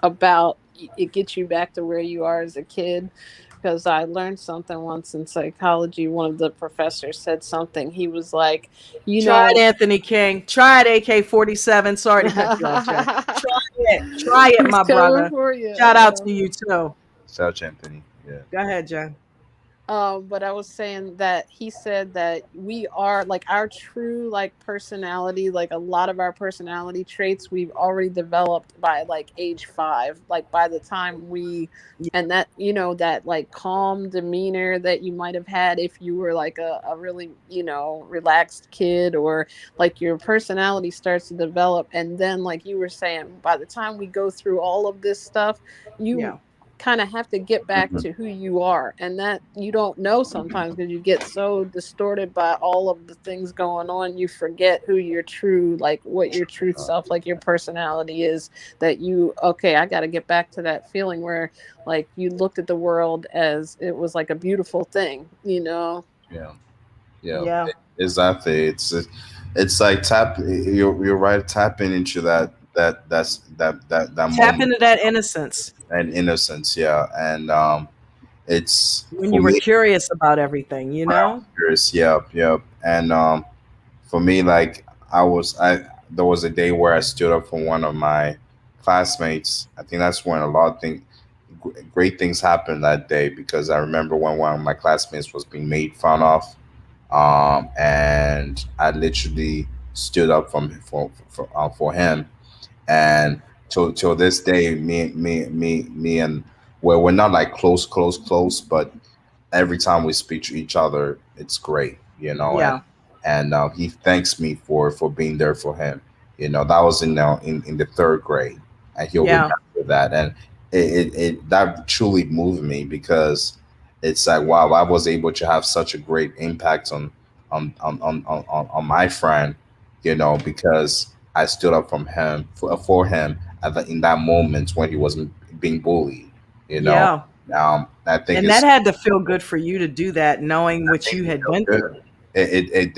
about it gets you back to where you are as a kid, because I learned something once in psychology. One of the professors said something. He was like, you Try it, know, Anthony King. Try it, AK-47. Sorry to cut you off, Jay. Try it. Try it, he's my coming brother. for you. Shout out to you too. Such Anthony. Yeah. Go ahead, Jay. But I was saying that he said that we are like our true like personality, like a lot of our personality traits we've already developed by like age 5. Like by the time we, and that, that like calm demeanor that you might have had if you were like a really, relaxed kid, or like your personality starts to develop. And then, like you were saying, by the time we go through all of this stuff, you Yeah. kind of have to get back Mm-hmm. to who you are, and that you don't know sometimes because you get so distorted by all of the things going on, you forget who your true, like what your true self, like your personality is, that you, okay, I got to get back to that feeling where like you looked at the world as it was like a beautiful thing. Yeah. Yeah. Yeah. Exactly. It's like You're right. Tapping into that Tap moment into that innocence and innocence. Yeah. And it's when for you were me. curious about everything, you know? Curious. Yep. Yep. And for me, like I there was a day where I stood up for one of my classmates. I think that's when a lot of things, great things happened that day, because I remember when one of my classmates was being made fun of, and I literally stood up for him. And till this day, me and, well, we're not like close, but every time we speak to each other, it's great, Yeah. and he thanks me for being there for him. That was in the third grade, and he'll Yeah. remember that, and it that truly moved me, because it's like, wow, I was able to have such a great impact on my friend, because I stood up from him for him in that moment when he wasn't being bullied. You know, Yeah. I think And that it's had to feel good for you to do that, knowing what made you me had feel went good. through. It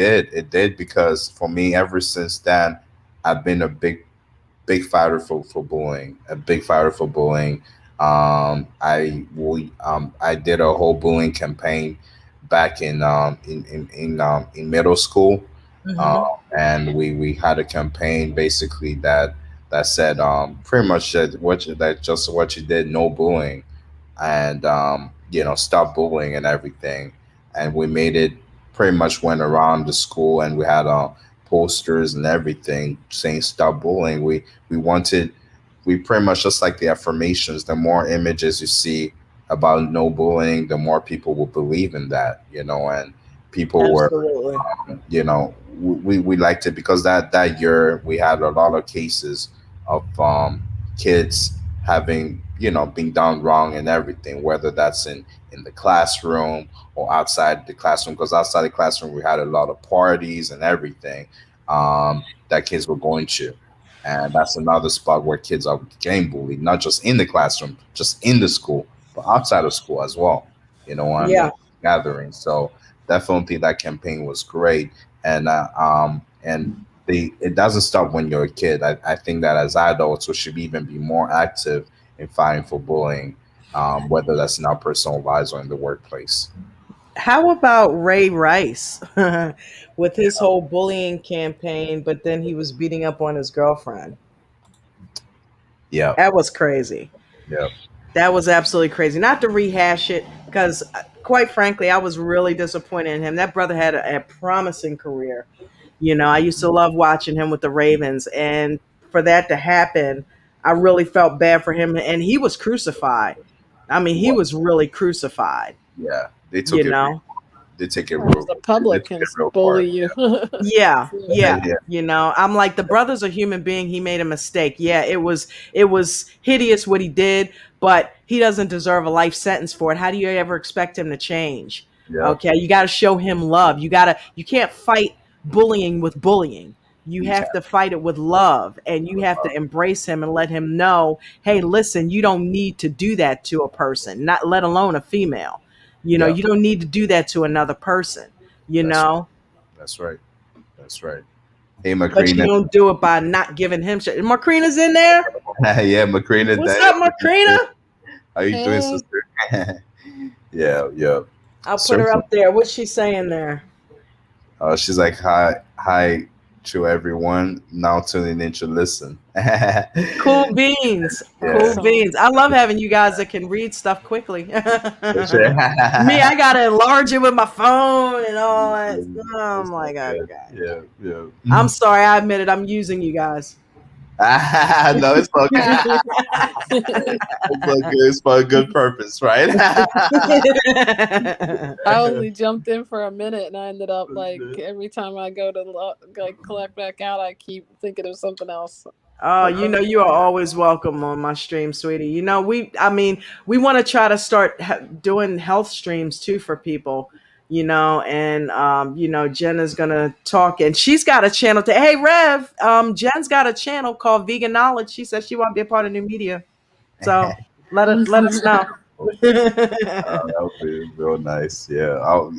did, because for me, ever since then, I've been a big fighter for bullying, a big fighter for bullying. I did a whole bullying campaign back in middle school, um, Hmm. and we had a campaign basically that said, pretty much just what you did, no bullying, and stop bullying and everything. And we made it, pretty much went around the school, and we had posters and everything saying stop bullying. We pretty much, just like the affirmations, the more images you see about no bullying, the more people will believe in that, and people were, Absolutely. we liked it, because that year we had a lot of cases of kids having, being done wrong and everything, whether that's in the classroom or outside the classroom, because outside the classroom we had a lot of parties and everything, that kids were going to. And that's another spot where kids are getting bullied, not just in the classroom, just in the school, but outside of school as well, on Yeah. gatherings. So definitely that campaign was great. And it doesn't stop when you're a kid. I think that as adults we should even be more active in fighting for bullying, whether that's in our personal lives or in the workplace. How about Ray Rice with his whole bullying campaign, but then he was beating up on his girlfriend? Yeah. That was crazy. Yeah. That was absolutely crazy. Not to rehash it, because quite frankly, I was really disappointed in him. That brother had a promising career. I used to love watching him with the Ravens, and for that to happen, I really felt bad for him. And he was crucified. I mean, he What? was really crucified. Yeah, they You took it. know, They take it Or real. the They public took can it real bully far. you. yeah, Yeah. yeah. Yeah, I'm like, the brother's a human being. He made a mistake. Yeah, it was hideous what he did, but he doesn't deserve a life sentence for it. How do you ever expect him to change? yeah. Okay, you got to show him love. You can't fight bullying with bullying. You You have can't. to fight it with love, and you have to embrace him and let him know, hey, listen, you don't need to do that to a person, not let alone a female. Yeah, You don't need to do that to another person. You that's right. know, That's right. That's right. Hey, but you Macrina. don't do it by not giving him shit. Macrina's in there. Yeah, Macrina. What's up, Macrina? How you doing, Hey, sister? Yeah, yeah. I'll put her Certainly. up there. What's she saying there? She's like, hi, hi to everyone. Now tuning in to listen. Cool beans. Yeah, Cool awesome. beans. I love having you guys that can read stuff quickly. for sure. Me, I gotta enlarge it with my phone and all that. It's I'm all like, good. okay. Yeah, yeah. I'm sorry. I admit it. I'm using you guys. No, it's all good. It's all good. It's for a good purpose, right? I only jumped in for a minute, and I ended up like every time I go to like collect back out, I keep thinking of something else. Oh, Like the you are always welcome on my stream, sweetie. I mean, we want to try to start doing health streams too for people, and Jen is gonna talk, and she's got a channel to. Hey, Rev, Jen's got a channel called Vegan Knowledge. She says she want to be a part of new media, so let us know. That would be real nice. Yeah.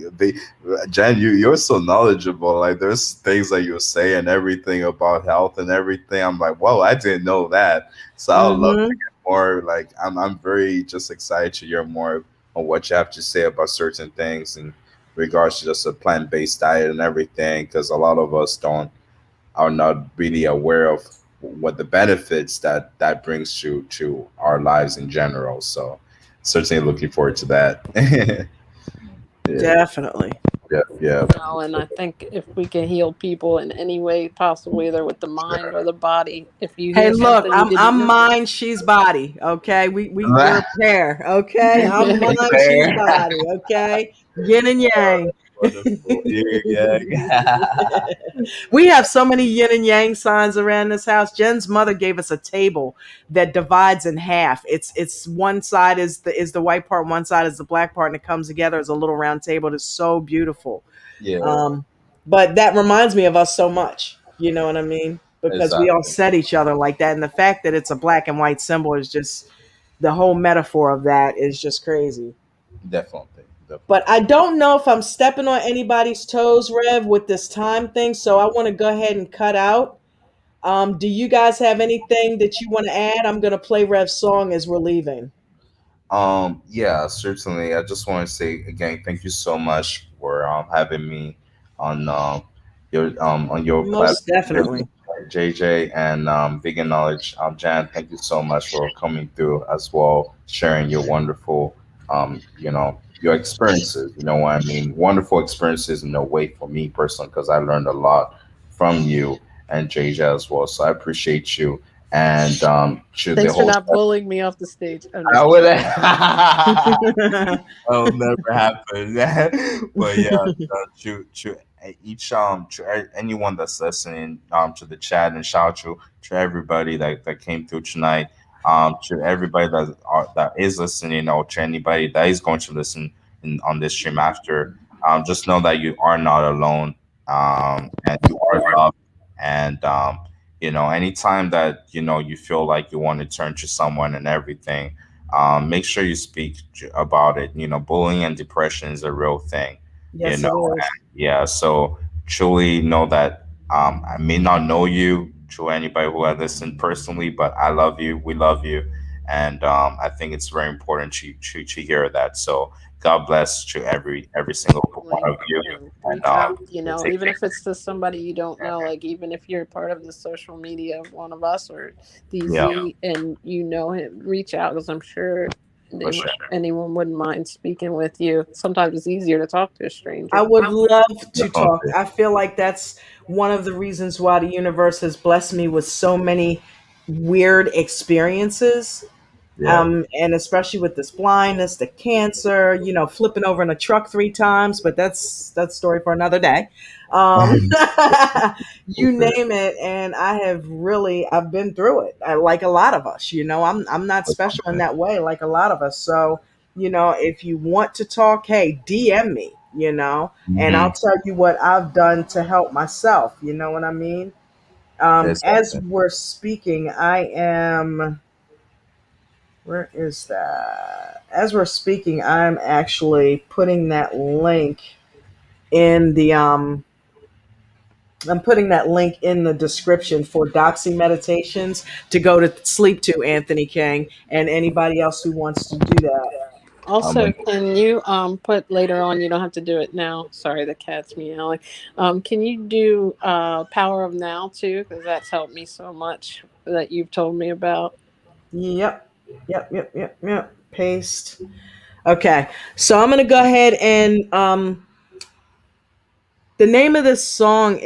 Jen, you're so knowledgeable. Like there's things that you say and everything about health and everything. I'm like, whoa, I didn't know that. So I would love to Hmm. get more. Like I'm very just excited to hear more on what you have to say about certain things in regards to just a plant-based diet and everything. Because a lot of us don't are not really aware of what the benefits that brings to our lives in general. So certainly looking forward to that. Yeah, Definitely. yeah, yeah. and I think if we can heal people in any way possible, either with the mind or the body, if you Hey, hear look, something you didn't I'm know. mind, she's body. Okay, we're a pair. Okay, I'm mind, she's Fair. body. Okay, yin and yang. Wonderful. Yeah, yeah. We have so many yin and yang signs around this house. Jen's mother gave us a table that divides in half. It's one side is the white part, one side is the black part, and it comes together as a little round table. It's so beautiful. Yeah, Um, but that reminds me of us so much. You know what I mean? Because we all exactly. set each other like that, and the fact that it's a black and white symbol is just the whole metaphor of that is just crazy. Definitely, But definitely. I don't know if I'm stepping on anybody's toes, Rev, with this time thing. So I want to go ahead and cut out. Do you guys have anything that you want to add? I'm going to play Rev's song as we're leaving. Yeah, certainly. I just want to say again, thank you so much for having me on your Most platform, definitely. JJ, and Vegan Knowledge. Jan, thank you so much for coming through as well, sharing your wonderful your experiences. You know what I mean? Wonderful experiences in a way for me personally, because I learned a lot from you and JJ as well. So I appreciate you and to the Thanks for whole. not bullying me off the stage. I'm I just would. kidding. That'll never happen. But yeah, to each to anyone that's listening to the chat, and shout out to everybody that came through tonight. To everybody that is listening, or to anybody that is going to listen on this stream after. Just know that you are not alone. And you are loved. And anytime that you feel like you want to turn to someone and everything, make sure you speak about it. Bullying and depression is a real thing. You Yes, know, it is. yeah. So truly know that I may not know you to anybody who has listened personally, but I love you. We love you, and I think it's very important to hear that. So God bless to every single one Absolutely. of you, And and reach out, take even care. if it's to somebody you don't know, like even if you're part of the social media of one of us or Yeah, DZ and you know him, reach out because I'm sure they for would, sure. anyone wouldn't mind speaking with you. Sometimes it's easier to talk to a I stranger. would love to talk. Definitely. I feel like that's one of the reasons why the universe has blessed me with so many weird experiences. Yeah. And especially with this blindness, the cancer, flipping over in a truck 3 times, but that's story for another day. Um, you Okay. name it, and I've been through it. Like a lot of us, I'm not special in that way, like a lot of us. So, if you want to talk, hey, DM me, and Mm-hmm. I'll tell you what I've done to help myself. You know what I mean? As Exactly. we're speaking, I am. Where is that? As we're speaking, I'm actually putting that link in the I'm putting that link in the description for Doxy Meditations to go to sleep to, Anthony King, and anybody else who wants to do that. I'm Also, like, can you put later on? You don't have to do it now. Sorry, the cat's meowing. Can you do Power of Now too? Because that's helped me so much that you've told me about. Yep. Yep. Paste. Okay. So I'm going to go ahead and the name of this song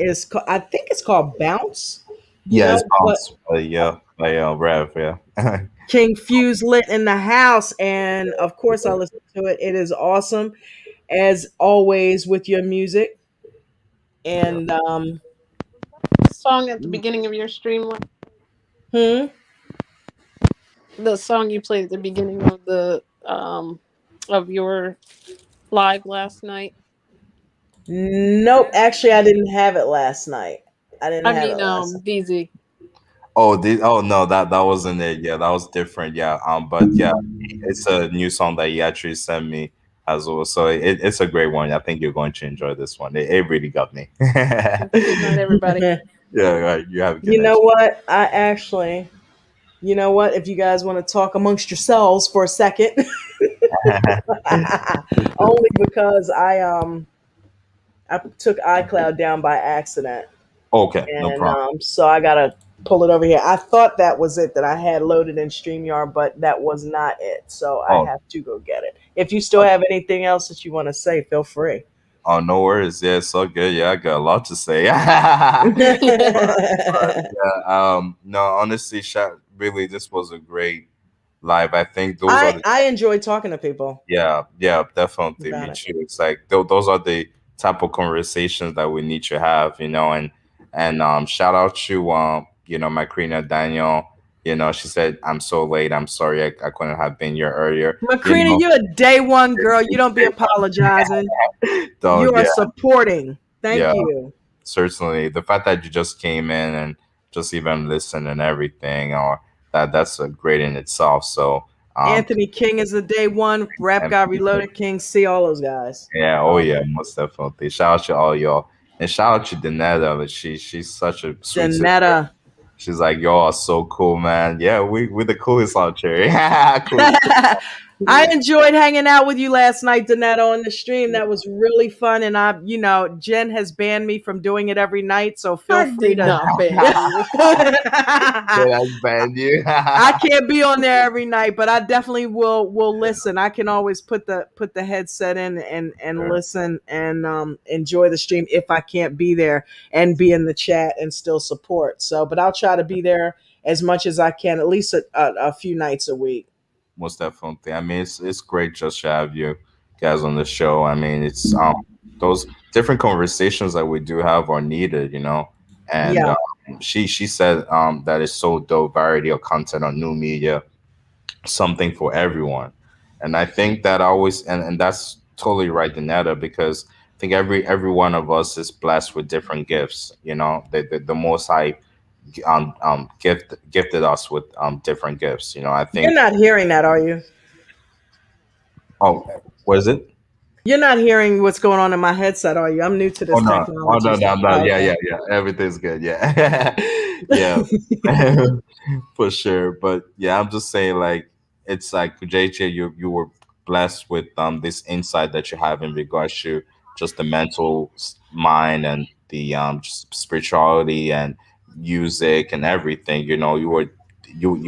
I think it's called Bounce, yeah, it's but bounce. Yeah, by Rev. Yeah. King Fuse lit in the house, and of course I listen to it. It is awesome, as always with your music. Yeah. And Song at the beginning of your stream, hmm, the song you played at the beginning of your live last night. nope. Actually, I didn't have it last night. I didn't I have it mean, last night. DZ. Oh, oh no, that wasn't it. Yeah, that was different. Yeah. But yeah, it's a new song that he actually sent me as well. So it's a great one. I think you're going to enjoy this one. It really got me. Good night, everybody. Yeah, right. You have a good You night. know what? You know what? If you guys want to talk amongst yourselves for a second, only because I took iCloud down by accident. Okay, no And problem. so I gotta pull it over here. I thought that was it that I had loaded in StreamYard, but that was not it. So I Oh, have to go get it. If you still have anything else that you want to say, feel free. oh, no worries. Yeah, it's so good. Yeah, I got a lot to say. But yeah, no, honestly, really, this was a great live. I think those are I enjoy talking to people yeah, yeah, definitely. Me about it. too. It's like those are the type of conversations that we need to have, and shout out to my Karina Daniel. She said, "I'm so late. I'm sorry, I couldn't have been here earlier." You Macrina, know, you're a day one girl. You don't be apologizing. so You are yeah, supporting. Thank yeah, you. certainly the fact that you just came in and just even listen and everything, or that's a great in itself. So Anthony King is the day one. Rap and God Reloaded King. See all those guys. yeah, oh yeah, most definitely. Shout out to all y'all, and shout out to Danetta. But she's such a sweet sister. Janetta. She's like, y'all are so cool, man. Yeah, we're the coolest out here. Yeah, coolest. I enjoyed hanging out with you last night, Donetta, on the stream. That was really fun. And Jen has banned me from doing it every night. So feel I free did to. not ban you. Yeah, that's bad you. I can't be on there every night, but I definitely will listen. I can always put the headset in and Sure, listen and enjoy the stream if I can't be there and be in the chat and still support. So, but I'll try to be there as much as I can, at least a few nights a week. most definitely. I mean, it's great just to have you guys on the show. I mean, it's those different conversations that we do have are needed, and Yeah, she said that is so dope variety of content on new media, something for everyone. And I think that always and that's totally right, Danetta, because I think every one of us is blessed with different gifts. The most high gifted us with different gifts. I you're think not hearing that, are you? oh, was it? You're not hearing what's going on in my headset, are you? I'm new to Oh this no, oh technology no, no, stuff. no, Oh, yeah, okay. yeah, yeah. Everything's good, yeah. Yeah. For sure. But yeah, I'm just saying, like, it's like JJ, you were blessed with this insight that you have in regards to just the mental mind and the just spirituality and music and everything. You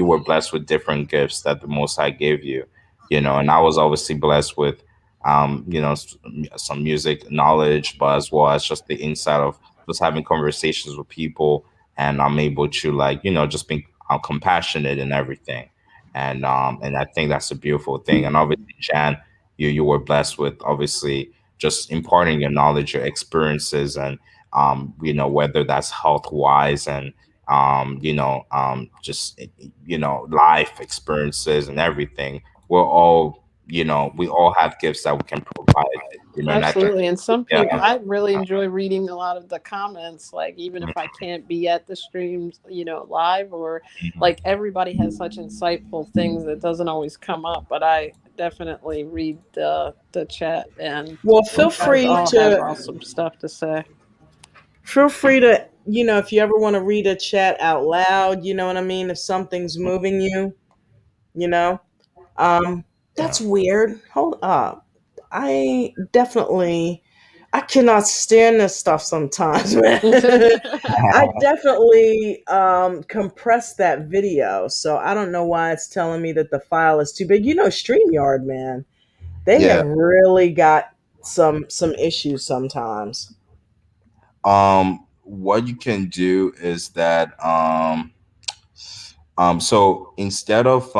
were blessed with different gifts that the Most High gave you, And I was obviously blessed with some music knowledge, but as well as just the insight of just having conversations with people, and I'm able to, like, just being compassionate and everything. And I think that's a beautiful thing. And obviously, Jan, you were blessed with, obviously, just imparting your knowledge, your experiences, and whether that's health wise, and just life experiences and everything. We all have gifts that we can provide, and I think, Absolutely. And some yeah. people, I really enjoy reading a lot of the comments. Like, even if I can't be at the streams, live, or like, everybody has such insightful things that doesn't always come up. But I definitely read the chat, and Well, you guys all have awesome stuff to say. feel free to, if you ever want to read a chat out loud, you know what I mean? If something's moving you, you know. Um, Yeah. that's weird. Hold up. I cannot stand this stuff sometimes, man. I definitely compressed that video, so I don't know why it's telling me that the file is too big. StreamYard, man. They Yeah. have really got some issues sometimes. What you can do is that, so instead of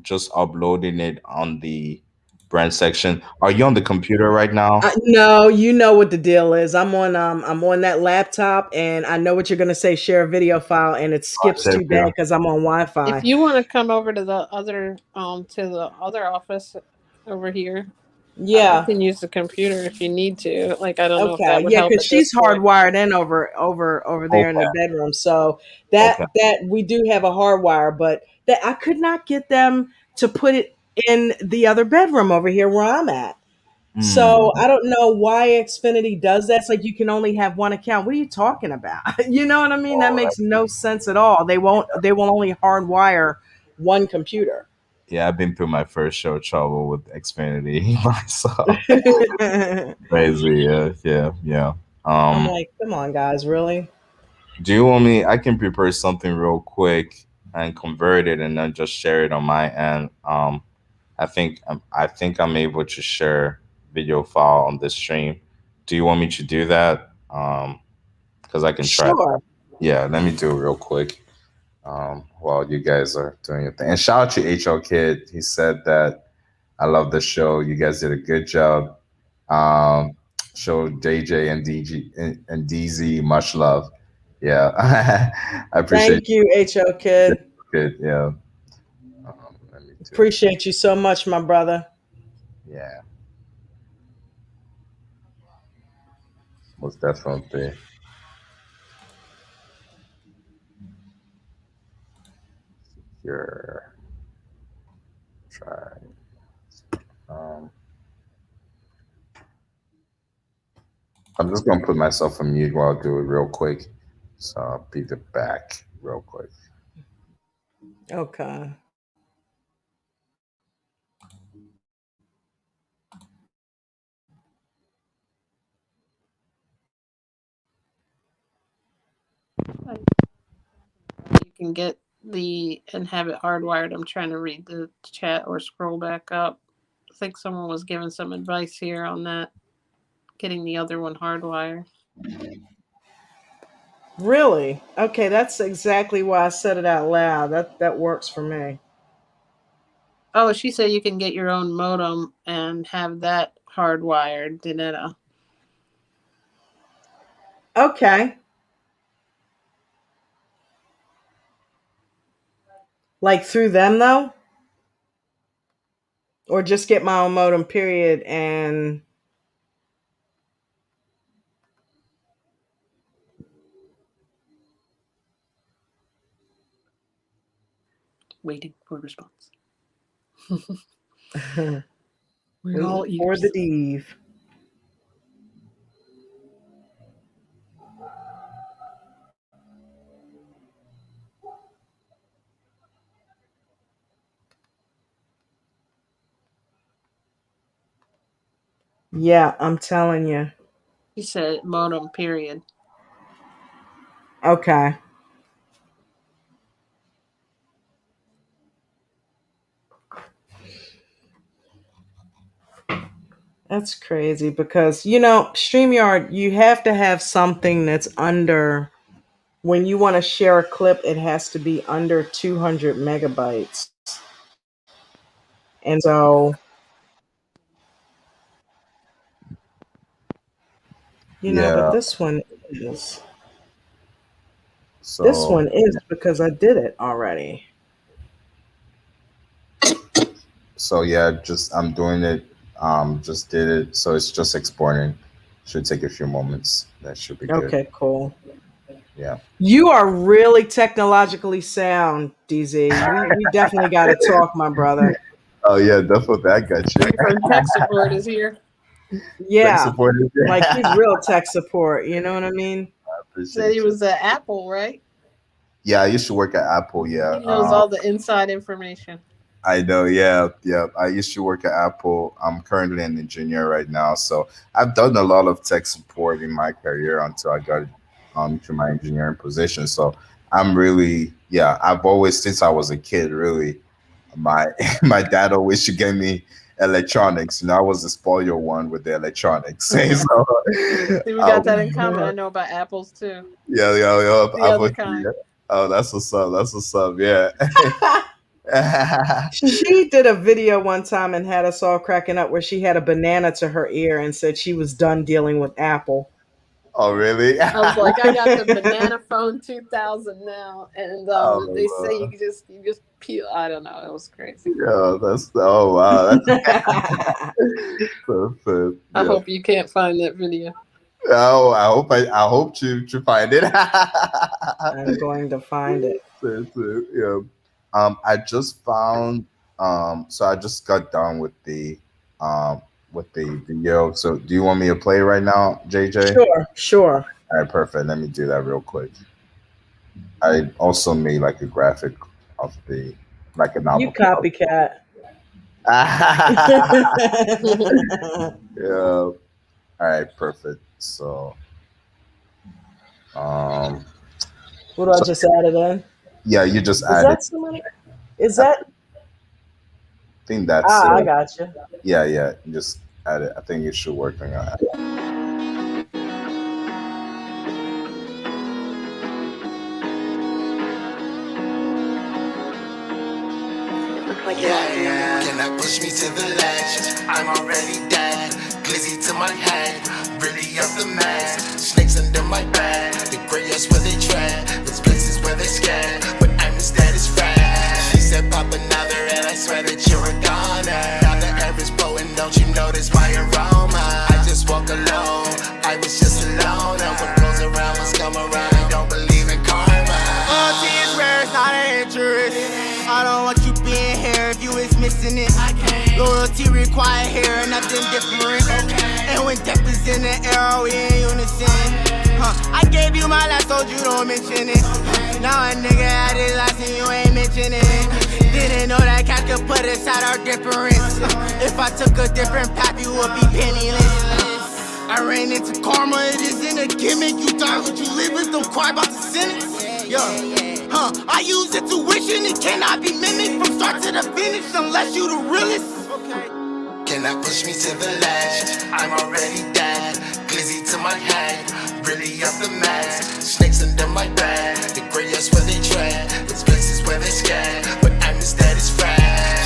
just uploading it on the brand section, are you on the computer right now? No, you know what the deal is. I'm on that laptop, and I know what you're gonna say. Share a video file, and it skips Share too bad video. because I'm on If Wi-Fi. you want to come over to the other office over here, I Yeah. can use the computer if you need to. Like, I don't know if Okay. that would Yeah, help because at this she's point. hardwired in over there in the Okay. bedroom. So that Okay. that we do have a hardwire, but that I could not get them to put it in the other bedroom over here where I'm at. So Hmm. I don't know why Xfinity does that. It's like you can only have one account. What are you talking about? You know what I mean? That Oh, makes no sense at all. They will only hardwire one computer. yeah, I've been through my first show trouble with Xfinity myself. I'm Crazy, yeah, yeah, yeah. Um, like, come on, guys, really? do you want me? I can prepare something real quick and convert it, and then just share it on my end. I think I'm able to share video file on this stream. Do you want me to do that? Because I can try that. Sure. Yeah, let me do it real quick. While you guys are doing your thing, and shout out to HL Kid. He said that I love the show. You guys did a good job. Um, show JJ and DG and DZ much love. Yeah, I appreciate Thank you, HO Kid. it. Yeah, let me do. Appreciate you so much, my brother. Yeah, most definitely. Your try. Um, I'm just gonna put myself on mute while I do it real quick. So I'll be the back real quick. Okay. You can get the and have it hardwired. I'm trying to read the chat or scroll back up. I think someone was giving some advice here on that, getting the other one hardwired. Really? Okay, that's exactly why I said it out loud. That works for me. Oh, she said you can get your own modem and have that hardwired, Danetta. Okay. Like through them though? Or just get my own modem, period, and Waiting for response. We're all waiting for the ears. Deve. Yeah, I'm telling you. She said modem, period. Okay. That's crazy because, StreamYard, you have to have something that's under, when you want to share a clip, it has to be under 200 megabytes. And so, but Yeah. is. This So one is because I did it already. yeah, just I'm doing it. Just did it. So it's just exporting. Should take a few moments. That should be good. Okay, cool. Yeah. You are really technologically sound, DZ. We definitely got to talk, my brother. Oh yeah, definitely. I got you. From tech support is here. Thanks Yeah, for supporting. like I he's real tech support. You know what I mean? Said he appreciate you. was at Apple, right? Yeah, I used to work at Apple. Yeah. He knows all the inside information. I know, yeah, yeah. I used to work at Apple. I'm currently an engineer right now, so I've done a lot of tech support in my career until I got to my engineering position. So I'm really, yeah. I've always, since I was a kid, really, my my dad always used to get me electronics. I was the spoiled one with the electronics. So, See, we got that in common. I know about apples too. yeah, yeah, The yeah. other kind. Oh, that's what's up. That's what's up. Yeah. She did a video one time and had us all cracking up where she had a banana to her ear and said she was done dealing with Apple. Oh, really? I was like, I got the banana phone 2000 now, and they say Oh, you just peel. I don't know. It was crazy. yeah, that's oh wow, perfect. I Yeah. hope you can't find that video. Oh, I hope to find it. I'm going to find it. Yeah. I just found so I just got done um with the video. So do you want me to play right now, JJ? Sure, sure. All right, perfect. Let me do that real quick. I also made like a graphic of the like an You album. copycat. Yeah. All right, perfect. So, um, What do I just added in? yeah, you just Is added. that somebody? Is I that? think that's I it. got you. Yeah, yeah, you just add it. I think it should work on that. Yeah, yeah. Can I push me to the ledge? I'm already dead. Glizzy to my head, really up the max. Snakes under my bed, the grayest where they tread. There's places where they're scared, but I'm instead as friend. She said, pop another, and I swear that you're a goner. Now the air is blowing, don't you notice my aroma? I just walk alone, I was just alone. And what goes around must come around, I don't believe in karma. Loyalty is rare, it's not an interest. I don't want you being here if you is missing it. Loyalty required here, nothing different. And when death is in the air, we in unison. I gave you my last, told you don't mention it. Now a nigga had his last and you ain't mentioning it. Didn't know that cat could put aside our difference. If I took a different path, you would be penniless. I ran into karma, it isn't a gimmick. You die what you live with, don't cry about the sentence. I use intuition, it cannot be mimicked from start to the finish unless you the realest. Can I push me to the ledge? I'm already dead. Glizzy to my head, really up the max. Snakes under my bed, the grayest where they tread. There's places where they're scared, but I'm instead as friend.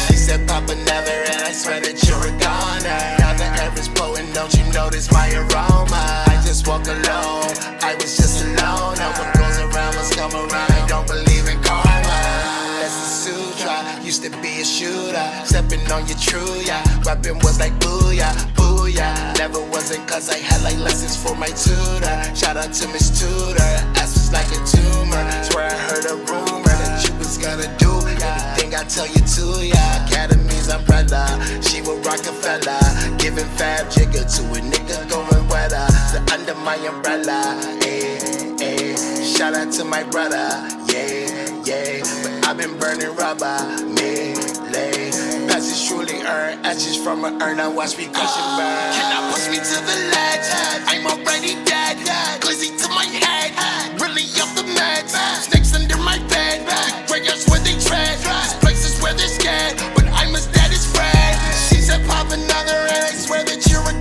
She said, Papa never, and I swear that you're a goner. Now the air is blowing, don't you notice my aroma? I just walk alone, I was just alone. And what goes around must come around, I don't believe in karma. That's the sutra, used to be a shooter. Stepping on your true, yeah. Rapping was like booyah, booyah. Never wasn't cause I had like lessons for my tutor. Shout out to Miss Tudor, ass was like a tumor. Swear I heard a rumor that you was gonna do everything I tell you to, yeah. Academy's umbrella, she was Rockefeller. Giving fab jigger to a nigga going weather. So under my umbrella, ayy, ayy. Shout out to my brother, yeah, yeah. But I've been burning rubber, melee. Past is truly earned, ashes from an urn, now watch me crush and burn. Can I push me to the ledge? I'm already dead. Glizzy to my head, really up the meds. Snakes under my bed, the graveyards where they tread. There's places where they're scared, but I'm as dead as Fred. She said pop another, and I swear that you're a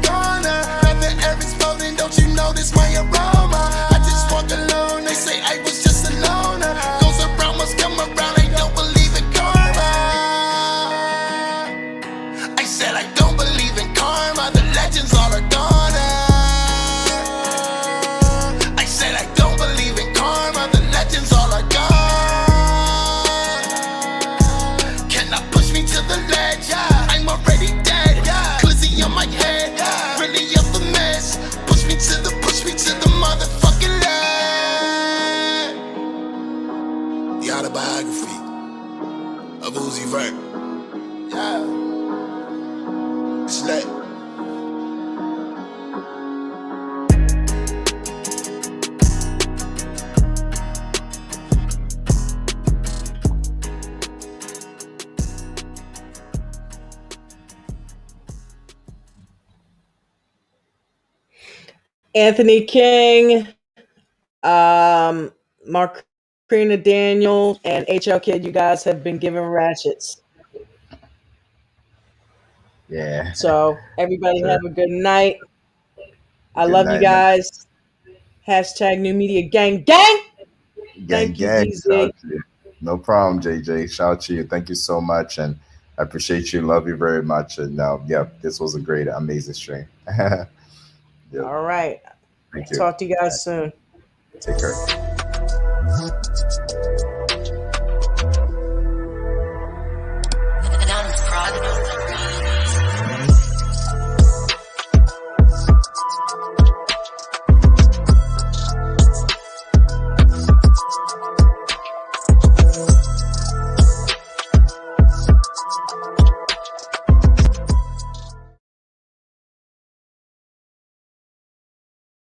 legends all are gone. I said I don't believe in karma, the legends all are gone. Cannot push me to the ledge, I'm already dead. Glizzy on my head, really up a mess. Push me to the motherfucking ledge. The autobiography of Uzi Vert. Yeah, it's lit. Anthony King, Marquina Daniel, and HL Kid, you guys have been given ratchets. Yeah. So everybody Sure. have a good night. I Good love you night, man. guys. Hashtag New Media Gang Gang. Gang, Thank you, gang. Shout DZ. out to you. No problem, JJ. Shout out to you. Thank you so much. And I appreciate you. Love you very much. And yeah, this was a great, amazing stream. Yep. All right. Thank you. Talk to you All right. guys soon. Take care.